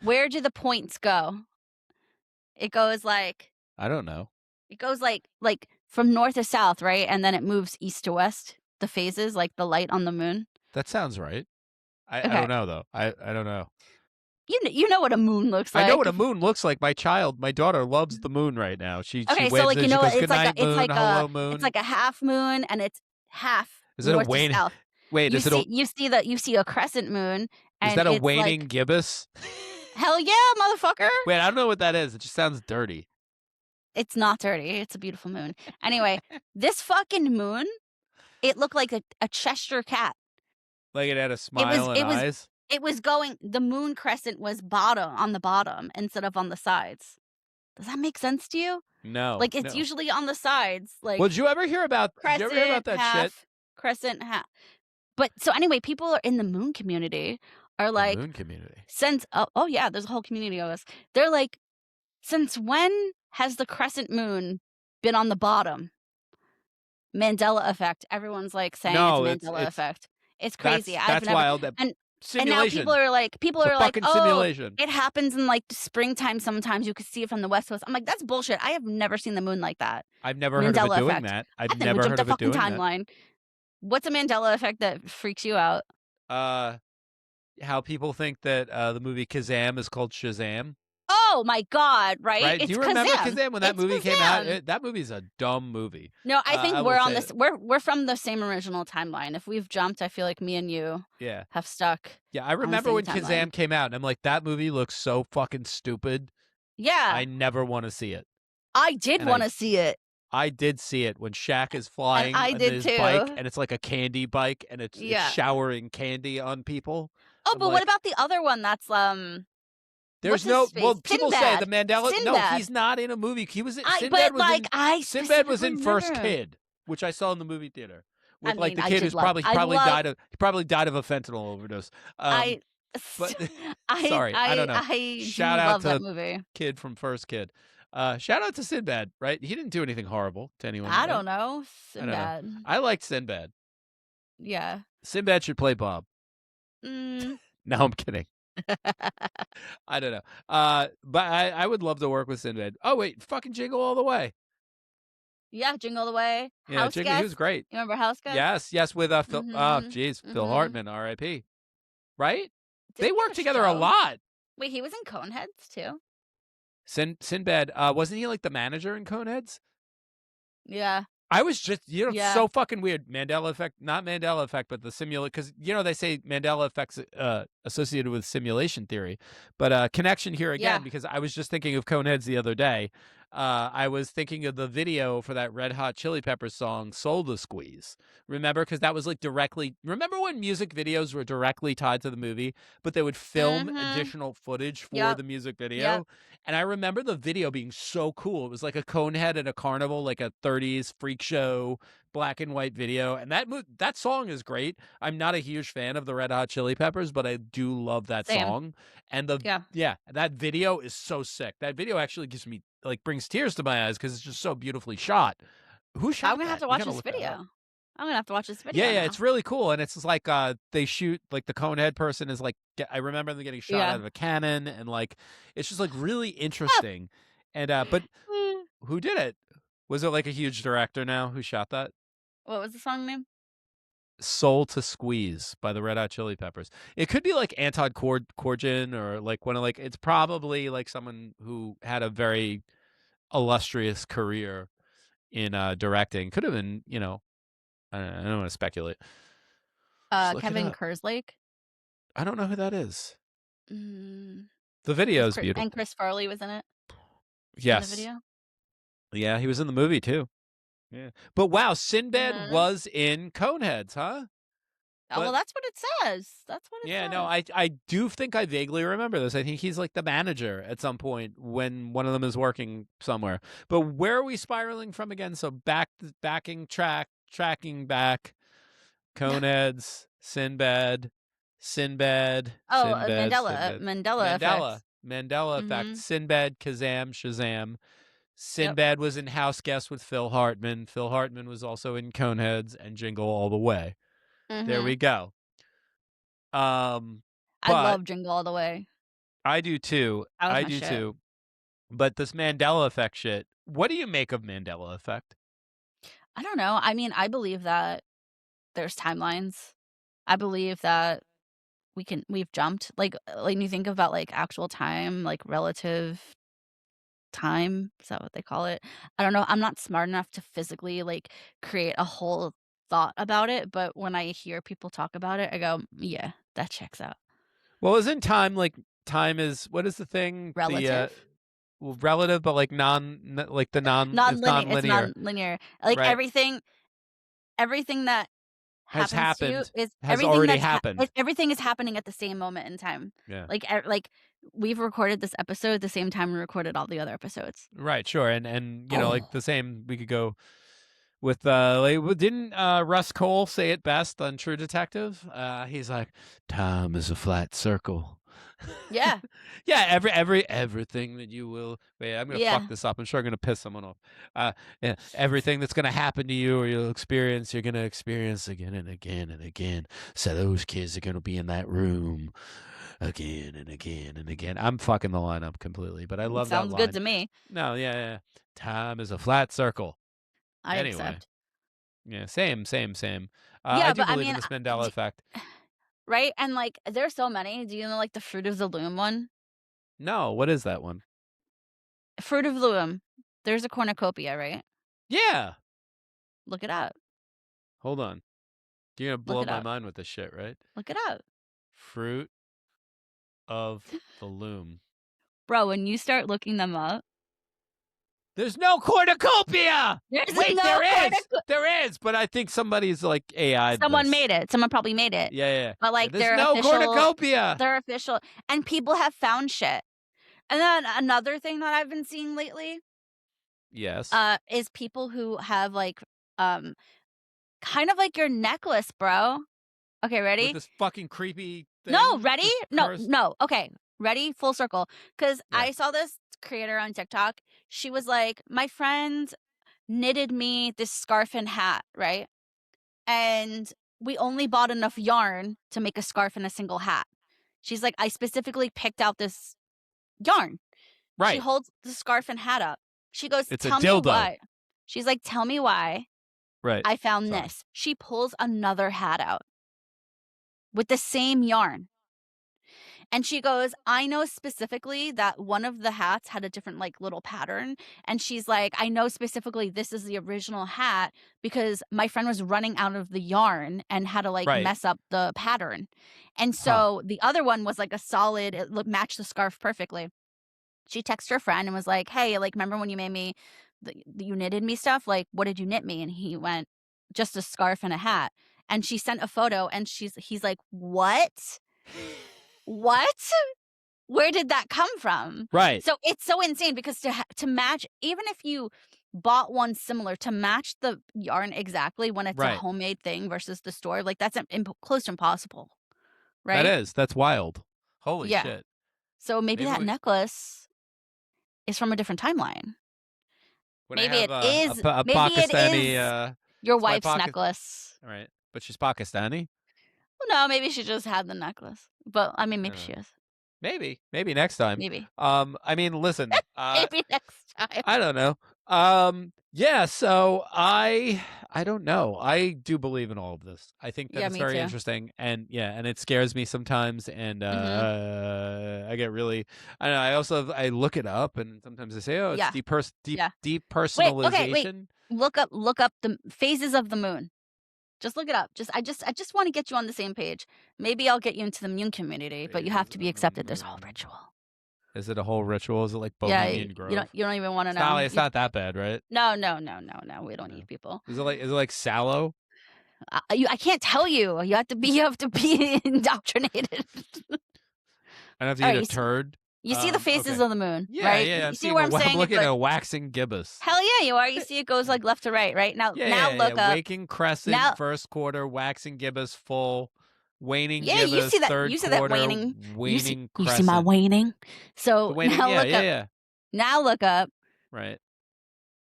Where do the points go? It goes like, I don't know. It goes like from north to south, right? And then it moves east to west, the phases, like the light on the moon. That sounds right. I don't know, though. I don't know. You know what a moon looks like. I know what a moon looks like. My daughter loves the moon right now. She so like, goes, it's like hello, moon. It's like a half moon, and it's half is it north a wane? to south. Wait, you see a crescent moon, Is and that a it's waning like, gibbous? hell yeah, motherfucker. Wait, I don't know what that is. It just sounds dirty. It's not dirty. It's a beautiful moon. Anyway, this fucking moon, it looked like a Cheshire cat. Like it had a It was smile and it was eyes? it was going the moon crescent was on the bottom instead of on the sides. Does that make sense to you? No, Like, it's no. usually on the sides, Well, like did you ever hear about crescent, that shit? half, crescent, half. But so anyway, people are in the moon community are The like, moon community. since oh yeah, there's a whole community of us. They're like, since when has the crescent moon been on the bottom? Mandela effect. Everyone's like saying it's No, Mandela effect. It's crazy. I've that's never wild. That and now people simulation. are like, It's a fucking "Oh, simulation. it happens in like springtime sometimes. You could see it from the West Coast." I'm like, "That's bullshit. I have never seen the moon like that." I've never heard of it Mandela doing effect. that. I I've think we never jumped heard a of it fucking doing that. timeline. What's a Mandela effect that freaks you out? How people think that the movie Kazam is called Shazam. Oh my god, right? Right? Do It's you remember Kazam. Kazam when that It's movie came out? Kazam. That movie's a dumb movie. No, I think I we're will on say this. We're from the same original timeline. If we've jumped, I feel like me and you Yeah. have stuck. Yeah, I on the remember same when timeline. Kazam came out, and I'm like, that movie looks so fucking stupid. Yeah. I never want to see it. I did want to see it. I did see it when Shaq is flying I on did his too. bike, and it's like a candy bike, and it's Yeah. showering candy on people. Oh, I'm but like, what about the other one that's there's what's no his face? well, people say the Sinbad. Mandela. No, Sinbad. he's not in a movie. He was But Sinbad was like in I Sinbad was specifically in First remember. Kid, which I saw in the movie theater I with like mean, the I kid did who's love. probably I love. died of a fentanyl overdose. I. But I. sorry, I don't know. I do Shout out love to that movie. kid from First Kid. Shout out to Sinbad, right? He didn't do anything horrible to anyone. I Right? don't know. I don't know. Sinbad. I liked Sinbad. Yeah. Sinbad should play Bob. Mm. No, I'm kidding. I don't know. But I would love to work with Sinbad. Oh wait, fucking Jingle All the Way. Yeah, Jingle All the Way. Yeah, House Jingle. He was Guest. great. You remember House Guest? Yes, with Phil. Phil Mhm. Hartman, R.I.P. Right? Didn't They he have worked a together a show? lot. Wait, he was in Coneheads too. Sinbad, wasn't he like the manager in Coneheads? Yeah. I was just, Yeah. so fucking weird. Mandela effect, not Mandela effect, but the simulation, because they say Mandela effects associated with simulation theory, but connection here again, Yeah. because I was just thinking of Coneheads the other day. I was thinking of the video for that Red Hot Chili Peppers song "Soul to Squeeze." Remember, because that was like directly. Remember when music videos were directly tied to the movie, but they would film additional footage for the music video. Yep. And I remember the video being so cool. It was like a Conehead at a carnival, like a 30s freak show, black and white video. And that song is great. I'm not a huge fan of the Red Hot Chili Peppers, but I do love that Same. song. And that video is so sick. That video actually gives me brings tears to my eyes because it's just so beautifully shot. Who shot? I'm gonna have to watch this video. I'm gonna have to watch this video. Yeah, now. it's really cool, and it's like they shoot like the Conehead person is like I remember them getting shot out of a cannon, and like it's just like really interesting. And but who did it? Was it like a huge director now who shot that? What was the song name? Soul to Squeeze by the Red Hot Chili Peppers. It could be like Anton Corbijn or like one of it's probably like someone who had a very illustrious career in directing. Could have been, I don't want to speculate. Kevin Kerslake. I don't know who that is. Mm. The video is beautiful. And Chris Farley was in it. Yes. In the video. Yeah, he was in the movie too. Yeah. But wow, Sinbad was in Coneheads, huh? Oh, well, that's what it says. That's what it says. Yeah, no, I do think I vaguely remember this. I think he's like the manager at some point when one of them is working somewhere. But where are we spiraling from again? So tracking back, Coneheads, Sinbad. Oh, Sinbad, Mandela effect. Sinbad, Kazam, Shazam. Sinbad was in House Guest with Phil Hartman. Phil Hartman was also in Coneheads and Jingle All the Way. There we go. I love Jingle All the Way. I do too. I do too. But this Mandela effect shit, what do you make of Mandela effect? I don't know. I mean, I believe that there's timelines. I believe that we've jumped. Like when you think about like actual time, like relative time, is that what they call it? I don't know. I'm not smart enough to physically like create a whole thought about it, but when I hear people talk about it, I go, yeah, that checks out. Well, isn't time time is what is the thing? Relative? Relative, but like like the it's Non-linear. It's non-linear, non-linear. Like right? everything that Has happens to you happened, is has already happened. everything is happening at the same moment in time. Yeah. Like we've recorded this episode at the same time we recorded all the other episodes. Right, sure. And you know, like the same we could go with like, didn't Russ Cole say it best on True Detective? He's like, time is a flat circle. Yeah. Yeah, everything that you will wait, I'm gonna fuck this up. I'm sure I'm gonna piss someone off. Yeah, everything that's gonna happen to you or you're gonna experience again and again and again. So those kids are gonna be in that room again and again and again. I'm fucking the line up completely, but I love that line. Sounds good to me. No, yeah. Time is a flat circle. I Anyway. accept. Yeah, same. Yeah, I do but believe in this Mandela effect. Right? And like there's so many. Do you know like the Fruit of the Loom one? No, what is that one? Fruit of the Loom. There's a cornucopia, right? Yeah. Look it up. Hold on. You're gonna blow my mind with this shit, right? Look it up. Fruit of the Loom. Bro, when you start looking them up, there's no cornucopia. Wait, there is, but I think somebody's like AI. Someone made it. Someone probably made it. Yeah. But like there's no cornucopia. They're official, and people have found shit. And then another thing that I've been seeing lately, yes, is people who have like, kind of like your necklace, bro. Okay, ready? With this fucking creepy thing. No, ready? No. Okay, ready? Full circle. Because I saw this creator on TikTok. She was like, my friend knitted me this scarf and hat, right? And we only bought enough yarn to make a scarf and a single hat. She's like, I specifically picked out this yarn. Right. She holds the scarf and hat up. She goes, it's tell a dildo. me why. She's like, tell me why. Right. I found this. She pulls another hat out with the same yarn. And she goes, I know specifically that one of the hats had a different like little pattern. And she's like, I know specifically this is the original hat because my friend was running out of the yarn and had to like mess up the pattern. And so the other one was like a solid, it matched the scarf perfectly. She texted her friend and was like, hey, like, remember when you made me, you knitted me stuff? Like, what did you knit me? And he went, just a scarf and a hat. And she sent a photo and he's like, what? What? Where did that come from? Right. So it's so insane because to match, even if you bought one similar, to match the yarn exactly when it's a homemade thing versus the store, like that's close to impossible. Right? That's wild. Holy shit. So maybe that necklace is from a different timeline. Maybe it is a Pakistani, your wife's necklace. All right. But she's Pakistani? Well, no, maybe she just had the necklace. But I mean, maybe she is. Maybe next time. Maybe. I mean, listen. Maybe next time. I don't know. Yeah. So I don't know. I do believe in all of this. I think that it's very interesting, and and it scares me sometimes, and I get really. I don't know. I also I look it up, and sometimes I say, oh, it's depersonalization. Wait. Look up the phases of the moon. Just look it up. I just want to get you on the same page. Maybe I'll get you into the Moon community, but you have to be accepted. There's a whole ritual. Is it a whole ritual? Is it like Bohemian Grove? You don't even want to know. It's not that bad, right? No. We don't need people. Is it like Sallow? I can't tell you. You have to be indoctrinated. I have to eat a turd. You see the phases of the moon, right? Yeah. You see what I'm saying? I'm looking at a waxing gibbous. Hell yeah, you are. You see it goes like left to right? Now look up. Waking crescent, first quarter, waxing gibbous, full, waning gibbous, you see that, third you see quarter, that waning crescent. You see my waning? So now look up. Yeah. Now look up. Right.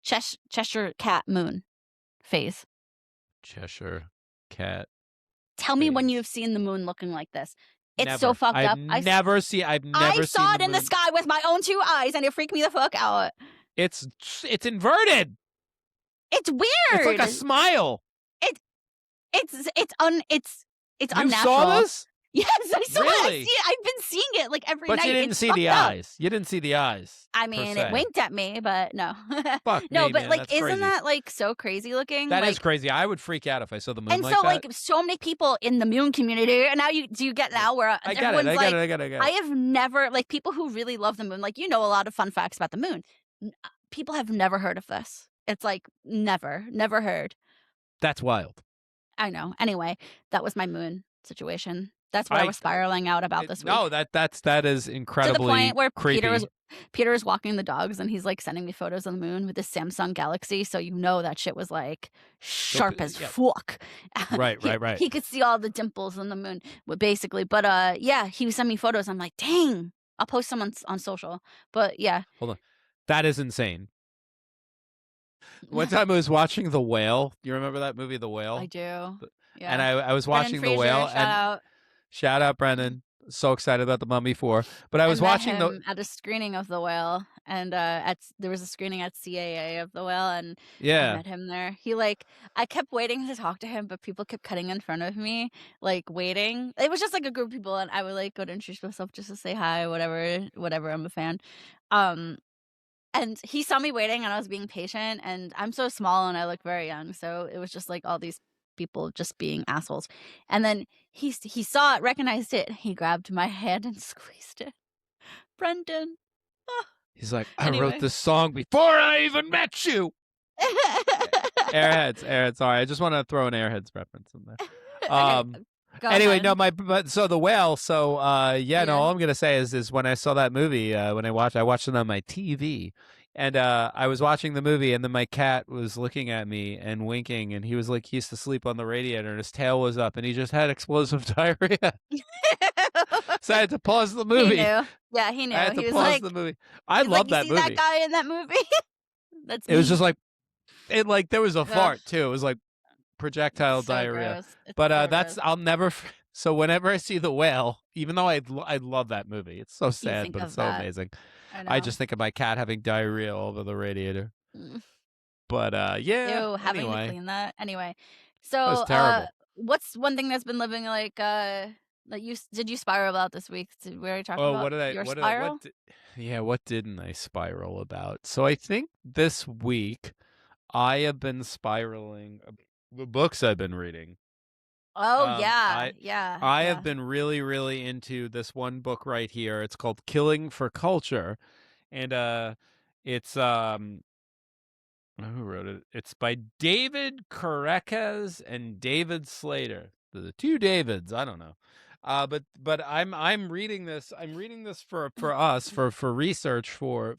Cheshire Cat moon phase. Cheshire Cat. Tell me when you've seen the moon looking like this. It's so fucked up. I've never seen. I saw it in the sky with my own two eyes, and it freaked me the fuck out. It's inverted. It's weird. It's like a smile. It's unnatural. You saw this? Yes, I saw it. Really? I've been seeing it like every night. But you didn't see the eyes. You didn't see the eyes. I mean, it winked at me, but no. Fuck No, me, but man. like, That's isn't crazy. that like so crazy looking? That like, is crazy. I would freak out if I saw the moon and like so that. like so many people in the moon community, and now you get now where I get it. everyone's I get it. I have never, like, people who really love the moon, like, a lot of fun facts about the moon. People have never heard of this. It's like never heard. That's wild. I know. Anyway, that was my moon situation. That's what I was spiraling out about this week. No, that is incredibly to the point where creepy. Peter was walking the dogs, and he's like sending me photos of the moon with his Samsung Galaxy. So that shit was like sharp as fuck. Right. He could see all the dimples in the moon, basically. But yeah, he was sending me photos. I'm like, dang. I'll post some on social. But yeah, hold on, that is insane. One time I was watching The Whale. You remember that movie, The Whale? I do. Yeah. And I was watching The Whale. Shout out, Brendan. So excited about The Mummy 4. But I was watching at a screening of The Whale, and there was a screening at CAA of The Whale, and I met him there. I kept waiting to talk to him, but people kept cutting in front of me, like waiting. It was just like a group of people, and I would like go to introduce myself just to say hi, whatever. I'm a fan. And he saw me waiting, and I was being patient, and I'm so small and I look very young, so it was just like all these people just being assholes. And then he saw it, recognized it, and he grabbed my hand and squeezed it. Brendan. Oh. He's like, I wrote this song before I even met you. Airheads. Sorry, I just want to throw an Airheads reference in there. Anyway, ahead. So The Whale. So no, all I'm gonna say is when I saw that movie, when I watched it on my TV, and I was watching the movie, and then my cat was looking at me and winking, and he used to sleep on the radiator, and his tail was up, and he just had explosive diarrhea. So I had to pause the movie. He knew. Yeah, he knew. I had to pause the movie. I love that movie. That guy in that movie. It was just there was a fart too. It was like projectile diarrhea. But I'll never. So whenever I see The Whale, even though I love that movie, it's so sad, but it's so amazing. I just think of my cat having diarrhea all over the radiator. But Ew, having to clean that anyway. So that was terrible. What's one thing that's been living did you spiral about this week? Did we already talk about your spiral? What didn't I spiral about? So I think this week I have been spiraling the books I've been reading. Oh, I have been really, really into this one book right here. It's called Killing for Culture. And it's who wrote it? It's by David Korekas and David Slater. The two Davids, I don't know. But I'm reading this. I'm reading this for us for research for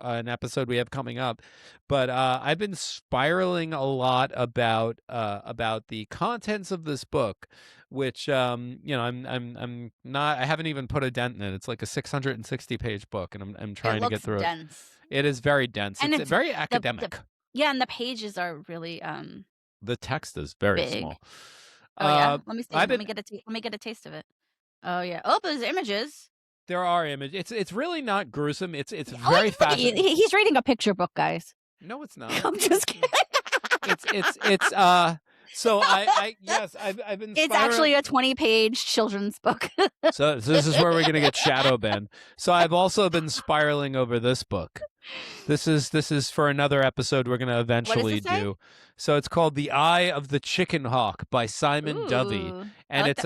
an episode we have coming up. But I've been spiraling a lot about the contents of this book, which I'm not. I haven't even put a dent in it. It's like a 660-page book, and I'm trying to get through dense. it. It is very dense. And it's very academic. And the pages are really the text is very big. small. Oh yeah, let me see. Let me get a taste of it. Oh yeah. Oh, there's images. There are images. It's really not gruesome. It's very fascinating. He's reading a picture book, guys. No, it's not. I'm just kidding. It's So I've been. It's actually a 20-page children's book. So this is where we're gonna get shadow banned. So I've also been spiraling over this book. This is for another episode we're gonna eventually do. So it's called The Eye of the Chicken Hawk by Simon Dovey, and it's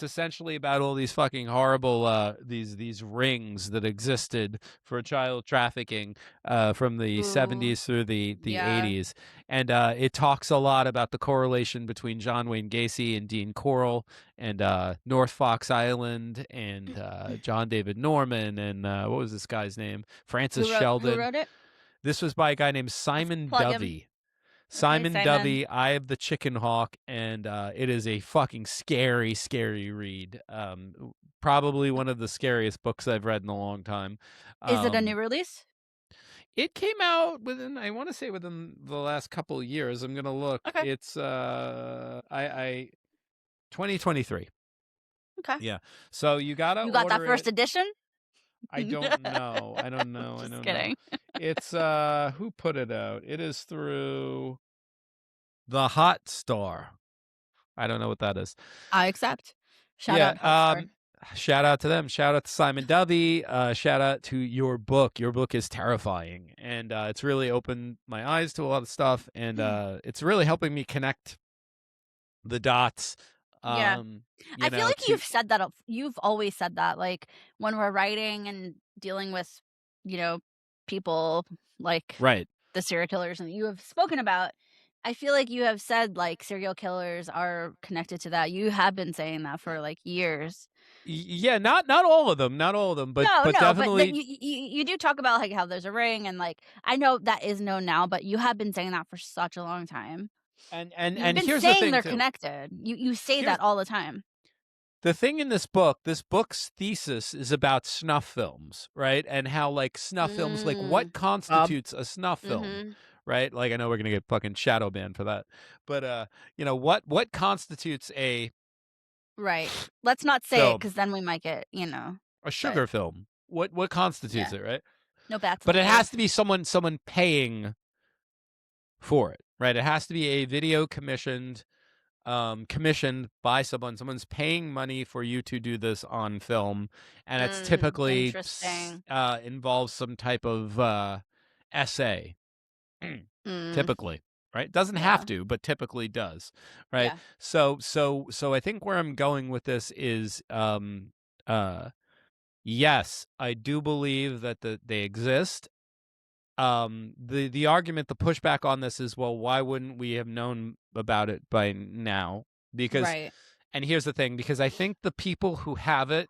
essentially about all these fucking horrible these rings that existed for child trafficking from the 70s through the 80s, and it talks a lot about the correlation between John Wayne Gacy and Dean Corll and North Fox Island and John David Norman and what was this guy's name? Francis Sheldon. Who wrote it? This was by a guy named Simon Dovey. Simon Dovey, Eye of the Chicken Hawk, and it is a fucking scary, scary read. Probably one of the scariest books I've read in a long time. Is it a new release? It came out within the last couple of years. I'm gonna look. Okay. It's 2023. Okay. Yeah. So you got that first edition? I don't know. I don't know. Just kidding. It's who put it out? It is through The Hot Star. I don't know what that is. I accept. Shout out Health Star. Shout out to them. Shout out to Simon Dovey. Shout out to your book. Your book is terrifying, and it's really opened my eyes to a lot of stuff, and it's really helping me connect the dots. I feel like you've said that. You've always said that, like when we're writing and dealing with, people like the serial killers, and you have spoken about. I feel like you have said like serial killers are connected to that. You have been saying that for like years. Yeah, not all of them, but definitely. But you do talk about like how there's a ring, and like I know that is known now, but you have been saying that for such a long time. And here's the thing, they're connected. You say that all the time. The thing in this book's thesis is about snuff films, right? And how like snuff films, like what constitutes a snuff film, right? Like I know we're gonna get fucking shadow banned for that, but what constitutes a right? Let's not say it because then we might get a sugar film. What constitutes it, right? No bats. But it has to be someone paying for it, right? It has to be a video commissioned by someone. Someone's paying money for you to do this on film, and it's typically involves some type of essay. Typically, right? It doesn't have to, but typically does, right? Yeah. So I think where I'm going with this is yes, I do believe that they exist. The argument, the pushback on this is, well, why wouldn't we have known about it by now? Because, and here's the thing, because I think the people who have it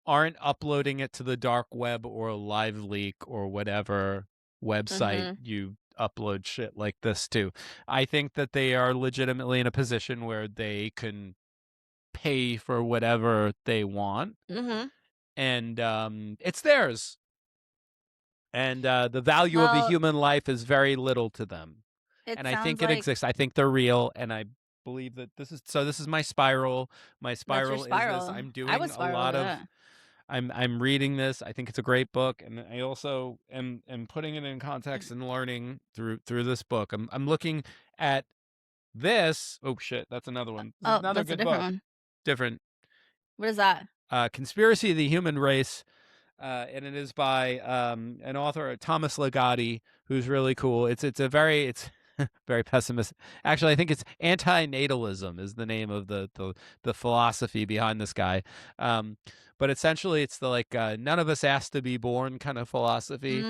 aren't uploading it to the dark web or live leak or whatever website you upload shit like this to. I think that they are legitimately in a position where they can pay for whatever they want, and it's theirs. And the value of a human life is very little to them. And I think it exists. I think they're real. And I believe that this is my spiral. My spiral is this. I'm doing a lot of, I'm reading this. I think it's a great book. And I also am putting it in context and learning through this book. I'm looking at this. Oh shit. That's another one. Another good book. One. Different. What is that? Conspiracy of the Human Race. And it is by an author, Thomas Ligotti, who's really cool. It's very pessimistic. Actually, I think it's anti-natalism is the name of the philosophy behind this guy. But essentially, it's the like none of us asked to be born kind of philosophy.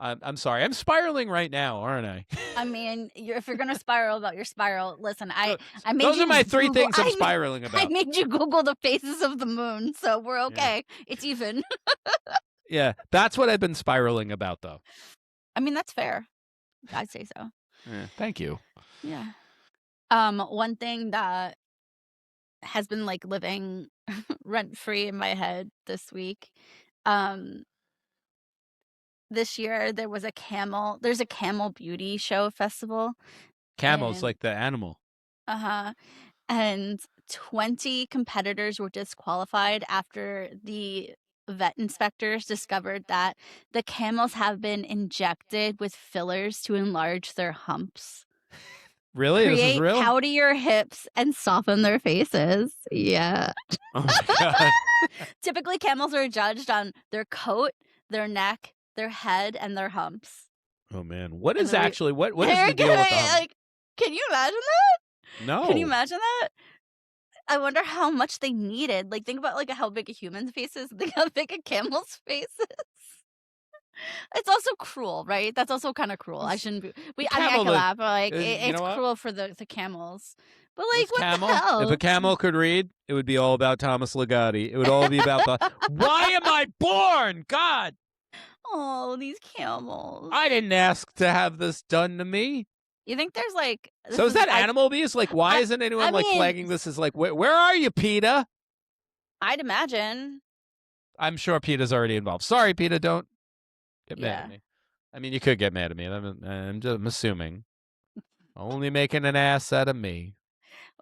I'm sorry, I'm spiraling right now, aren't I? I mean, if you're gonna spiral about your spiral, listen, I made those are my three things I'm spiraling about. I made you Google the phases of the moon, so we're okay. Yeah. It's even. Yeah, that's what I've been spiraling about, though. I mean, that's fair. I'd say so. Yeah, thank you. Yeah. One thing that has been like living rent free in my head this week. This year there was there's a camel beauty show festival. Camels, like the animal. And 20 competitors were disqualified after the vet inspectors discovered that the camels have been injected with fillers to enlarge their humps. Really? Create this is real? Powdier hips and soften their faces. Yeah. Oh my God. Typically, camels are judged on their coat, their neck, their head, and their humps. Oh man, what is actually what is the deal with the hump? Like, can you imagine that? No. Can you imagine that? I wonder how much they needed. Like, think about like how big a human's face is. Think how big a camel's face is. It's also cruel, right? That's also kind of cruel. I shouldn't be. I mean, I can laugh, but like it's cruel for the camels. But like, what the hell? If a camel could read, it would be all about Thomas Ligotti. It would all be about the why am I born? God. Oh, these camels. I didn't ask to have this done to me. You think there's like... So is that animal abuse? Like, why isn't anyone flagging this as like, where are you, PETA? I'd imagine. I'm sure PETA's already involved. Sorry, PETA, don't get mad at me. I mean, you could get mad at me. I'm assuming. Only making an ass out of me.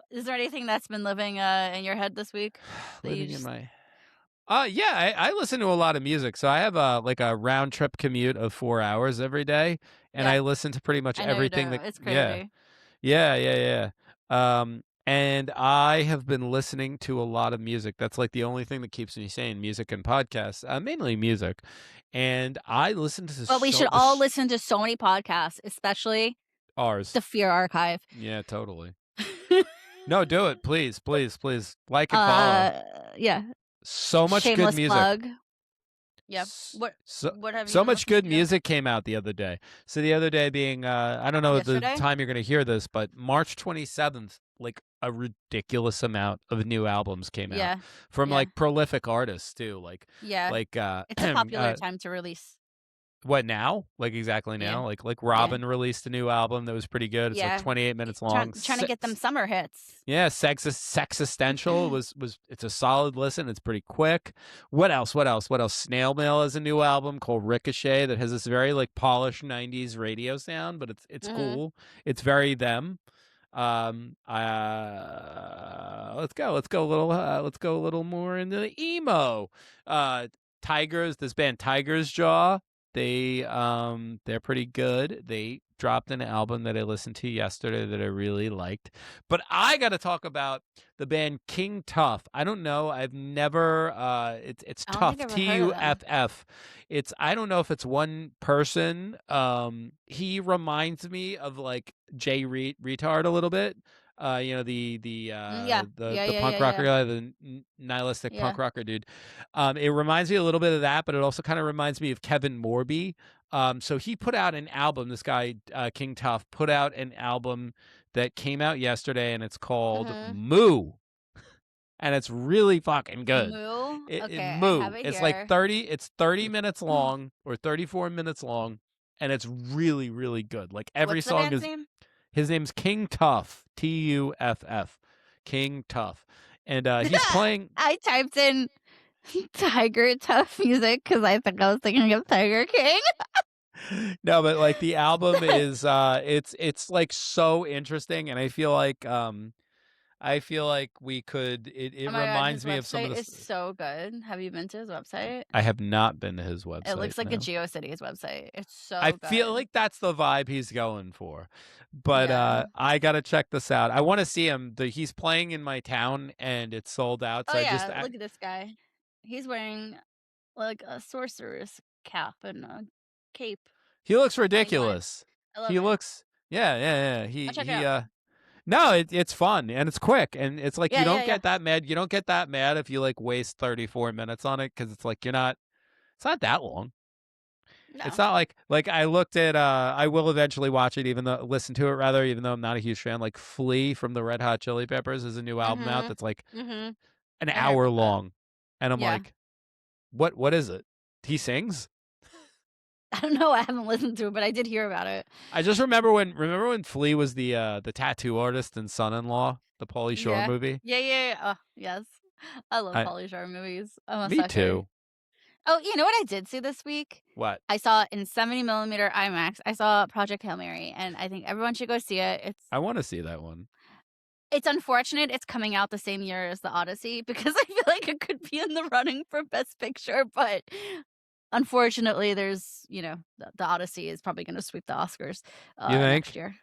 Is there anything that's been living in your head this week? Living in my... yeah, I listen to a lot of music. So I have like a round trip commute of 4 hours every day, and I listen to pretty much everything. It's crazy. Yeah. And I have been listening to a lot of music. That's like the only thing that keeps me sane, music and podcasts, mainly music. And I listen to But we should all listen to so many podcasts, especially ours. The Fear Archive. Yeah, totally. No, do it. Please, please, please. Like and follow. Yeah. So much Shameless good music. plug. Yeah. What have you so much good to? music came out the other day. So the other day being, I don't know Yesterday? the time you're going to hear this, but March 27th, like a ridiculous amount of new albums came out from like prolific artists too. Like it's a popular time to release. What now? Like exactly now? Like Robin released a new album that was pretty good. It's like 28 minutes long. Trying to get them summer hits. Yeah, Sexistential was it's a solid listen. It's pretty quick. What else? Snail Mail has a new album called Ricochet that has this very like polished 90s radio sound, but it's cool. It's very them. Let's go a little more into the emo. Tigers, this band Tiger's Jaw. They're pretty good. They dropped an album that I listened to yesterday that I really liked. But I got to talk about the band King Tuff. I don't know. I've never. It's Tuff. Tuff. I don't know if it's one person. He reminds me of like Jay Retard a little bit. The punk rocker guy, the nihilistic punk rocker dude. It reminds me a little bit of that, but it also kind of reminds me of Kevin Morby. So he put out an album. This guy, King Tuff, put out an album that came out yesterday, and it's called Moo. And it's really fucking good. Moo? Okay, Moo. It's like 30 minutes long or 34 minutes long, and it's really, really good. Like every What's song the band's is name? His name's King Tuff. Tuff. King Tuff. And he's playing. I typed in Tiger Tuff music because I think I was thinking of Tiger King. No, but like the album is it's like so interesting, and I feel like we could. It reminds me of some of the. It's so good. Have you been to his website? I have not been to his website. It looks like a GeoCities website. It's so. I feel like that's the vibe he's going for, but I gotta check this out. I want to see him. He's playing in my town, and it's sold out. So look at this guy. He's wearing like a sorcerer's cap and a cape. He looks ridiculous. He looks. Yeah. No, it's fun and it's quick, and it's like you don't get that mad. You don't get that mad if you like waste 34 minutes on it, because it's like it's not that long. No. It's not like I looked at. I will eventually watch it, listen to it rather, even though I'm not a huge fan. Like Flea from the Red Hot Chili Peppers is a new album out that's like an hour long, and I'm like, what is it? He sings? I don't know. I haven't listened to it, but I did hear about it. I just remember when Flea was the tattoo artist in Son-in-Law, the Pauly Shore movie. Yeah. Oh, yes. I love Pauly Shore movies. Me too. Oh, you know what I did see this week? What? I saw in 70mm IMAX. I saw Project Hail Mary, and I think everyone should go see it. I want to see that one. It's unfortunate it's coming out the same year as The Odyssey, because I feel like it could be in the running for Best Picture, but unfortunately, there's, the Odyssey is probably going to sweep the Oscars next year.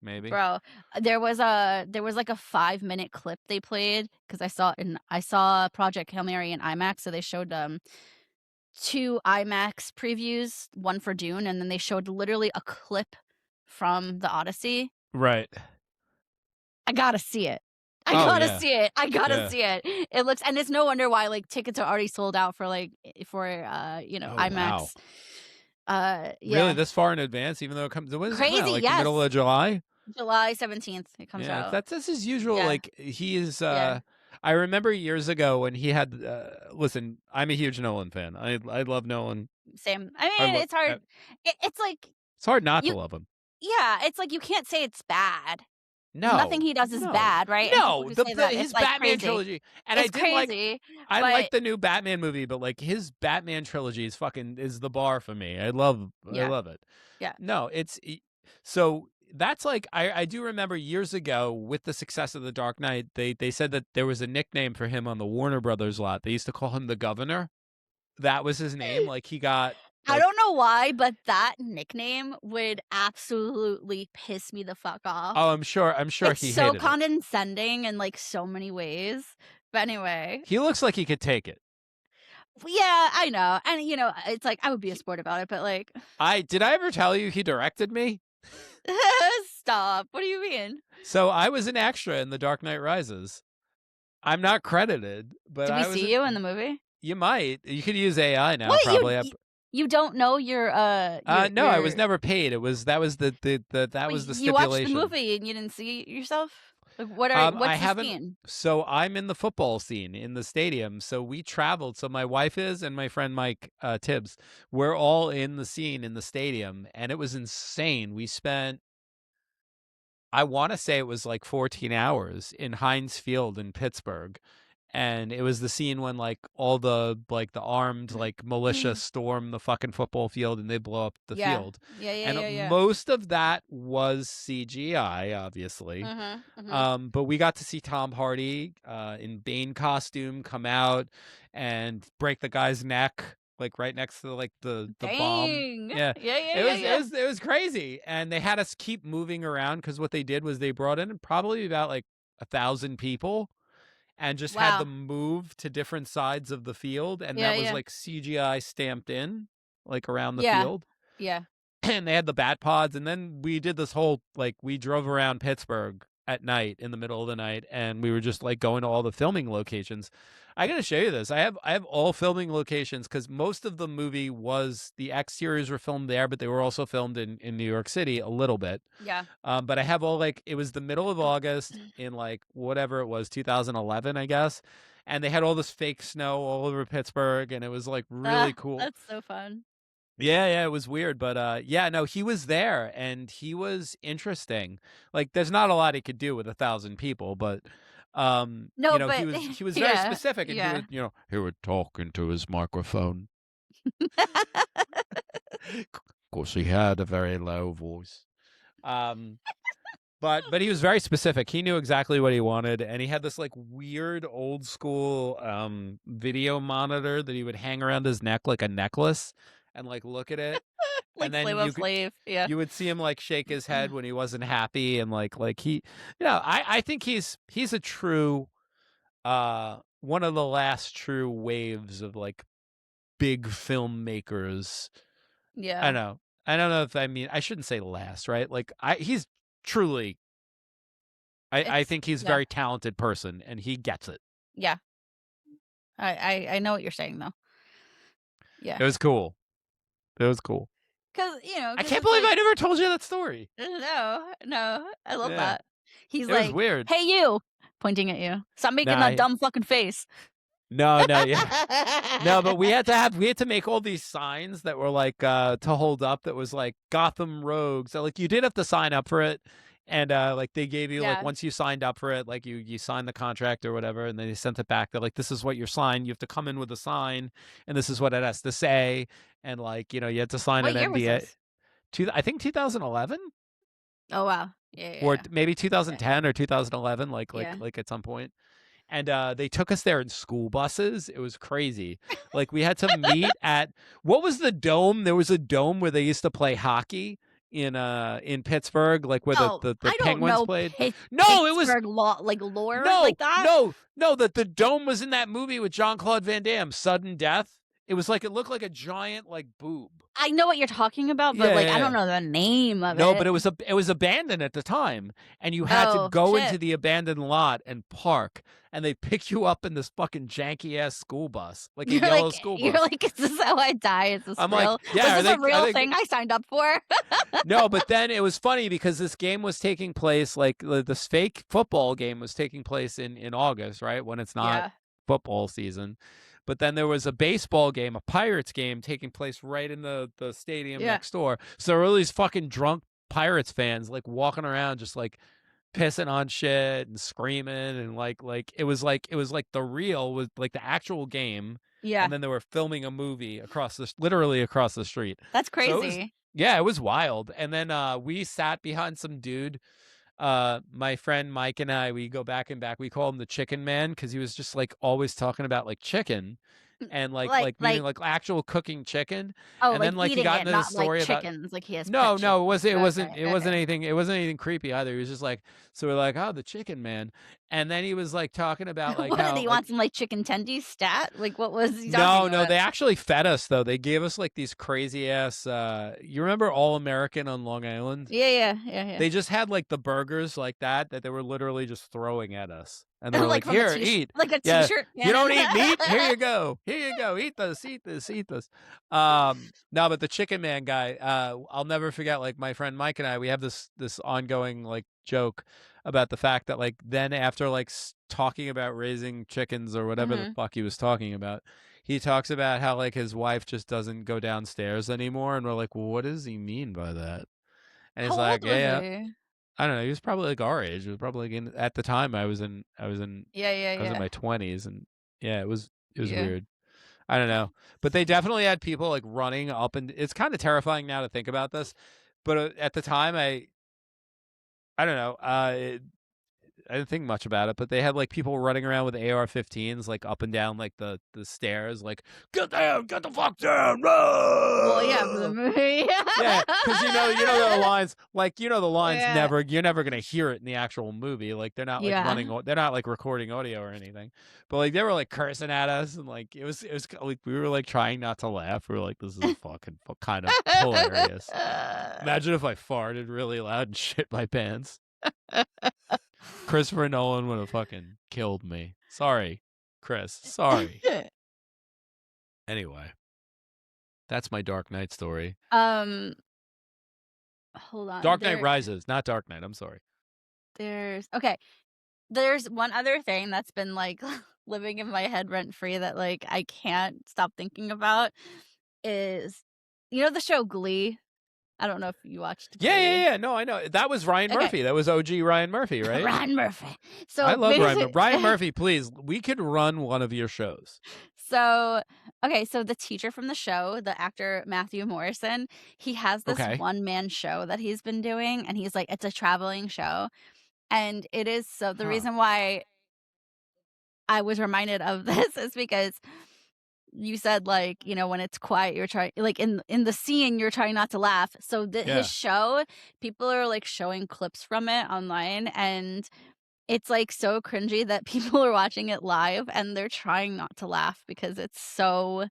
Maybe. Bro, there was like a 5-minute clip they played, because I saw Project Hail Mary in IMAX, so they showed 2 IMAX previews, one for Dune, and then they showed literally a clip from The Odyssey. Right. I gotta see it. I gotta see it. It looks, and it's no wonder why like tickets are already sold out for IMAX. Wow. Really, this far in advance, even though it comes crazy. The middle of July. July 17th, it comes out. That's his usual. Yeah. Like he is. I remember years ago when he had. Listen, I'm a huge Nolan fan. I love Nolan. Same. I mean, it's hard. It's like it's hard not to love him. Yeah, it's like you can't say it's bad. No, nothing he does is bad, right? No, his Batman trilogy, and it's crazy. I like the new Batman movie, but like his Batman trilogy is the bar for me. I love it. Yeah. No, so that's like I do remember years ago with the success of The Dark Knight, they said that there was a nickname for him on the Warner Brothers lot. They used to call him the Governor. That was his name. Like he got. I don't know why, but that nickname would absolutely piss me the fuck off. Oh, I'm sure It's he so hated it. condescending in, like, so many ways. But anyway. He looks like he could take it. Yeah, I know. And, it's like, I would be a sport about it, but, like. Did I ever tell you he directed me? Stop. What do you mean? So I was an extra in The Dark Knight Rises. I'm not credited, but Did we see you in the movie? You might. You could use AI now, What? probably. You don't know your no, I was never paid. That was the stipulation. You watched the movie and you didn't see yourself? Like, what's the scene? So I'm in the football scene in the stadium. So we traveled. So my wife is and my friend Mike Tibbs. We're all in the scene in the stadium, and it was insane. We spent, I want to say it was like 14 hours in Heinz Field in Pittsburgh. And it was the scene when like all the armed like militia storm the fucking football field and they blow up the field. Yeah. Most of that was CGI, obviously. But we got to see Tom Hardy in Bane costume come out and break the guy's neck, like right next to like the bomb. Yeah. It was crazy. And they had us keep moving around because what they did was they brought in probably about like 1,000 people. And just had them move to different sides of the field. And that was like CGI stamped in, like around the field. Yeah. And they had the bat pods. And then we did this whole, like, we drove around Pittsburgh at night in the middle of the night. And we were just like going to all the filming locations. I got to show you this. I have all filming locations because most of the movie was the exteriors were filmed there, but they were also filmed in New York City a little bit. Yeah. But I have all like, it was the middle of August in like whatever it was, 2011, I guess. And they had all this fake snow all over Pittsburgh and it was like really cool. That's so fun. Yeah, it was weird, but no, he was there and he was interesting. Like, there's not a lot he could do with 1,000 people, but no, but he was very specific, and he would talk into his microphone. Of course, he had a very low voice. But he was very specific. He knew exactly what he wanted, and he had this like weird old school video monitor that he would hang around his neck like a necklace and like look at it. Like and then you would see him like shake his head when he wasn't happy, and like he, I think he's a true one of the last true waves of like big filmmakers. Yeah. I don't know if I shouldn't say last, right? Like he's truly I think he's a very talented person and he gets it. Yeah. I know what you're saying though. Yeah. It was cool. Because, I can't believe I never told you that story. No, I love that. He's it like, was weird. Hey, you, pointing at you. Stop making that dumb fucking face. No, yeah. No, but we had to make all these signs that were like to hold up that was like Gotham Rogues. So like you did have to sign up for it. And like they gave you like once you signed up for it, like you signed the contract or whatever, and then they sent it back. They're like, this is what you're signed. You have to come in with a sign, and this is what it has to say. And like you had to sign what an NDA. I think 2011. Oh wow, or maybe 2010 or 2011, like at some point. And they took us there in school buses. It was crazy. Like we had to meet at what was the dome? There was a dome where they used to play hockey in Pittsburgh, like where the Penguins played. No, it was like lore like that. No, that the dome was in that movie with Jean-Claude Van Damme, Sudden Death. It looked like a giant like boob. I know what you're talking about, but I don't know the name of it. No, but it was abandoned at the time, and you had to go into the abandoned lot and park, and they pick you up in this fucking janky ass school bus, like a yellow school bus. You're like, is this how I die? Is this I'm real? Like, yeah, was this a real thing I signed up for? No, but then it was funny because this game was taking place, like this fake football game was taking place in August, right, when it's not football season. But then there was a baseball game, a Pirates game, taking place right in the stadium next door. So there were all these fucking drunk Pirates fans like walking around just like pissing on shit and screaming, and like it was like the real was like the actual game. Yeah. And then they were filming a movie literally across the street. That's crazy. So it was wild. And then we sat behind some dude. My friend Mike and I, we go back and back. We call him the Chicken Man because he was just like always talking about like chicken, and like meaning like actual cooking chicken. Oh, And like then like he eating got it, into this not like story about chickens. Like he has pet no, chickens. it wasn't. Okay, It wasn't okay. anything. It wasn't anything creepy either. He was just like, so we're like, oh, the chicken man, and then he was like talking about like What did how he like want, some like chicken tendies stat? Like what was he talking no, about? they actually fed us though. They gave us like these crazy ass. You remember All American on Long Island? Yeah. They just had like the burgers like that they were literally just throwing at us, and they were Like like, from a here, t-shirt, eat. like a Yeah, t-shirt you cannon. don't eat meat? Here you go. Here you go. Eat this. Eat this. Eat this. No, but the Chicken Man guy. I'll never forget. Like my friend Mike and I, we have this ongoing like joke about the fact that like then after like talking about raising chickens or whatever the fuck he was talking about, he talks about how like his wife just doesn't go downstairs anymore, and we're like, well, what does he mean by that? And How he's old like, was yeah, he? I don't know. He was probably like our age. It was probably like at the time I was in Yeah. my 20s, and yeah, it was Yeah. weird. I don't know, but they definitely had people like running up, and it's kind of terrifying now to think about this. But at the time, I don't know. I didn't think much about it, but they had like people running around with AR-15s like up and down like the stairs, like get down, get the fuck down, Well, yeah, for the no! movie. Yeah, because you know the lines, like the lines. Yeah. You're never gonna hear it in the actual movie. Like they're not like Yeah. they're not like recording audio or anything. But like they were like cursing at us, and like it was like we were like trying not to laugh. We were like, this is fucking kind of hilarious. Imagine if I farted really loud and shit my pants. Christopher Nolan would have fucking killed me. Sorry, Chris. Sorry. Anyway, that's my Dark Knight story. Hold on. Dark Knight Rises, not Dark Knight. I'm sorry. There's one other thing that's been like living in my head rent free that like I can't stop thinking about is the show Glee. I don't know if you watched Glee. Yeah. No, I know. That was Ryan Murphy. That was OG Ryan Murphy, right? Ryan Murphy. So I love Ryan. Ryan Murphy, please. We could run one of your shows. So, okay, so the teacher from the show, the actor Matthew Morrison, he has this one-man show that he's been doing, and he's like, it's a traveling show. And it is the reason why I was reminded of this is because you said like, when it's quiet, you're trying like in the scene, you're trying not to laugh. So his show, people are like showing clips from it online, and it's like so cringy that people are watching it live and they're trying not to laugh because it's so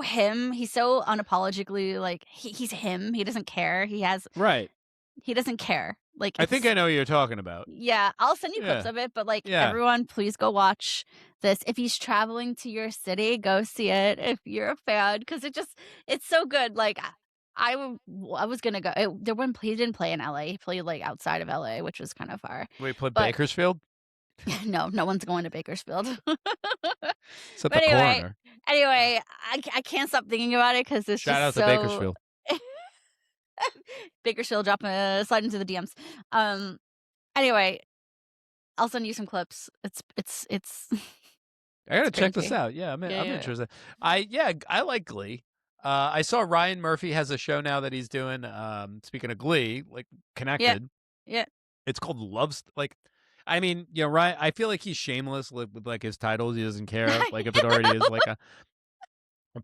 him. He's so unapologetically like he's him. He doesn't care. He doesn't care. Like I think I know what you're talking about. Yeah, I'll send you clips of it, but like everyone, please go watch this. If he's traveling to your city, go see it if you're a fan, because it's so good. Like I was gonna go. He didn't play in LA. He played like outside of LA, which was kind of far. Wait, play Bakersfield? No one's going to Bakersfield. Except the coroner. Anyway, I can't stop thinking about it because it's Shout out just to Bakersfield. Bakersfield, slide into the DMs. Anyway, I'll send you some clips. It's I gotta check this out. Yeah, I'm interested. I like Glee. I saw Ryan Murphy has a show now that he's doing. Speaking of Glee, like connected. Yeah. It's called Like, I mean, Ryan. I feel like he's shameless with like his titles. He doesn't care. Like if it already is like a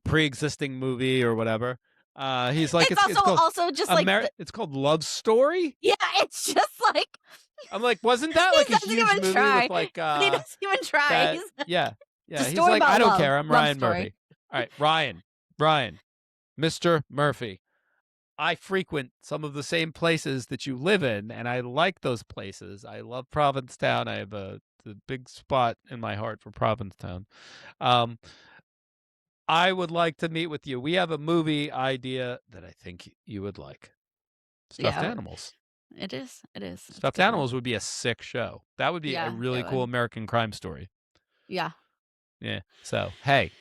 pre-existing movie or whatever. He's like it's also just like it's called Love Story. Yeah, it's just like I'm like, wasn't that like a huge movie with like he doesn't even try. Yeah. He's like, I don't care. I'm Ryan Murphy. All right, Ryan, Mr. Murphy. I frequent some of the same places that you live in, and I like those places. I love Provincetown. I have a big spot in my heart for Provincetown. I would like to meet with you. We have a movie idea that I think you would like. Stuffed animals. It is. Stuffed animals would be a sick show. That would be a really cool American crime story. Yeah. Yeah. So, hey,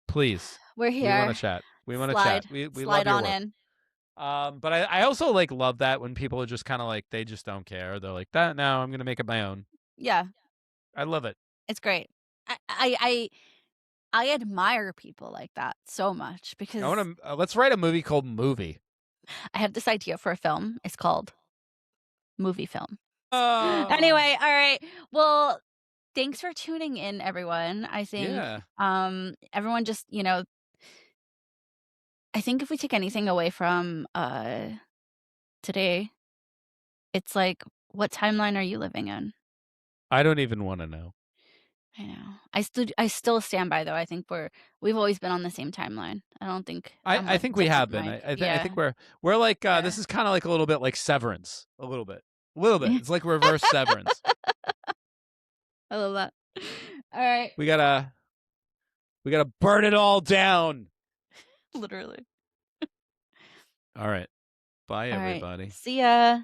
please. We're here. We want to chat. We want to chat. We slide love your on work. in. But I also like love that when people are just kind of like they just don't care. They're like, that now I'm gonna make it my own. Yeah. I love it. It's great. I admire people like that so much because I want to let's write a movie called Movie. I have this idea for a film. It's called Movie Film. Anyway, all right. Well, thanks for tuning in, everyone. I think Yeah. everyone just, I think if we take anything away from today, it's like, what timeline are you living in? I don't even want to know. I know. I still stand by though. I think we've always been on the same timeline. I don't think I'm I with think we different have been. minds. I Yeah. think we're like Yeah. this is kind of like a little bit like Severance, a little bit, a little bit. It's like reverse Severance. I love that. All right. We gotta burn it all down. Literally. All right. Bye, All right. everybody. See ya.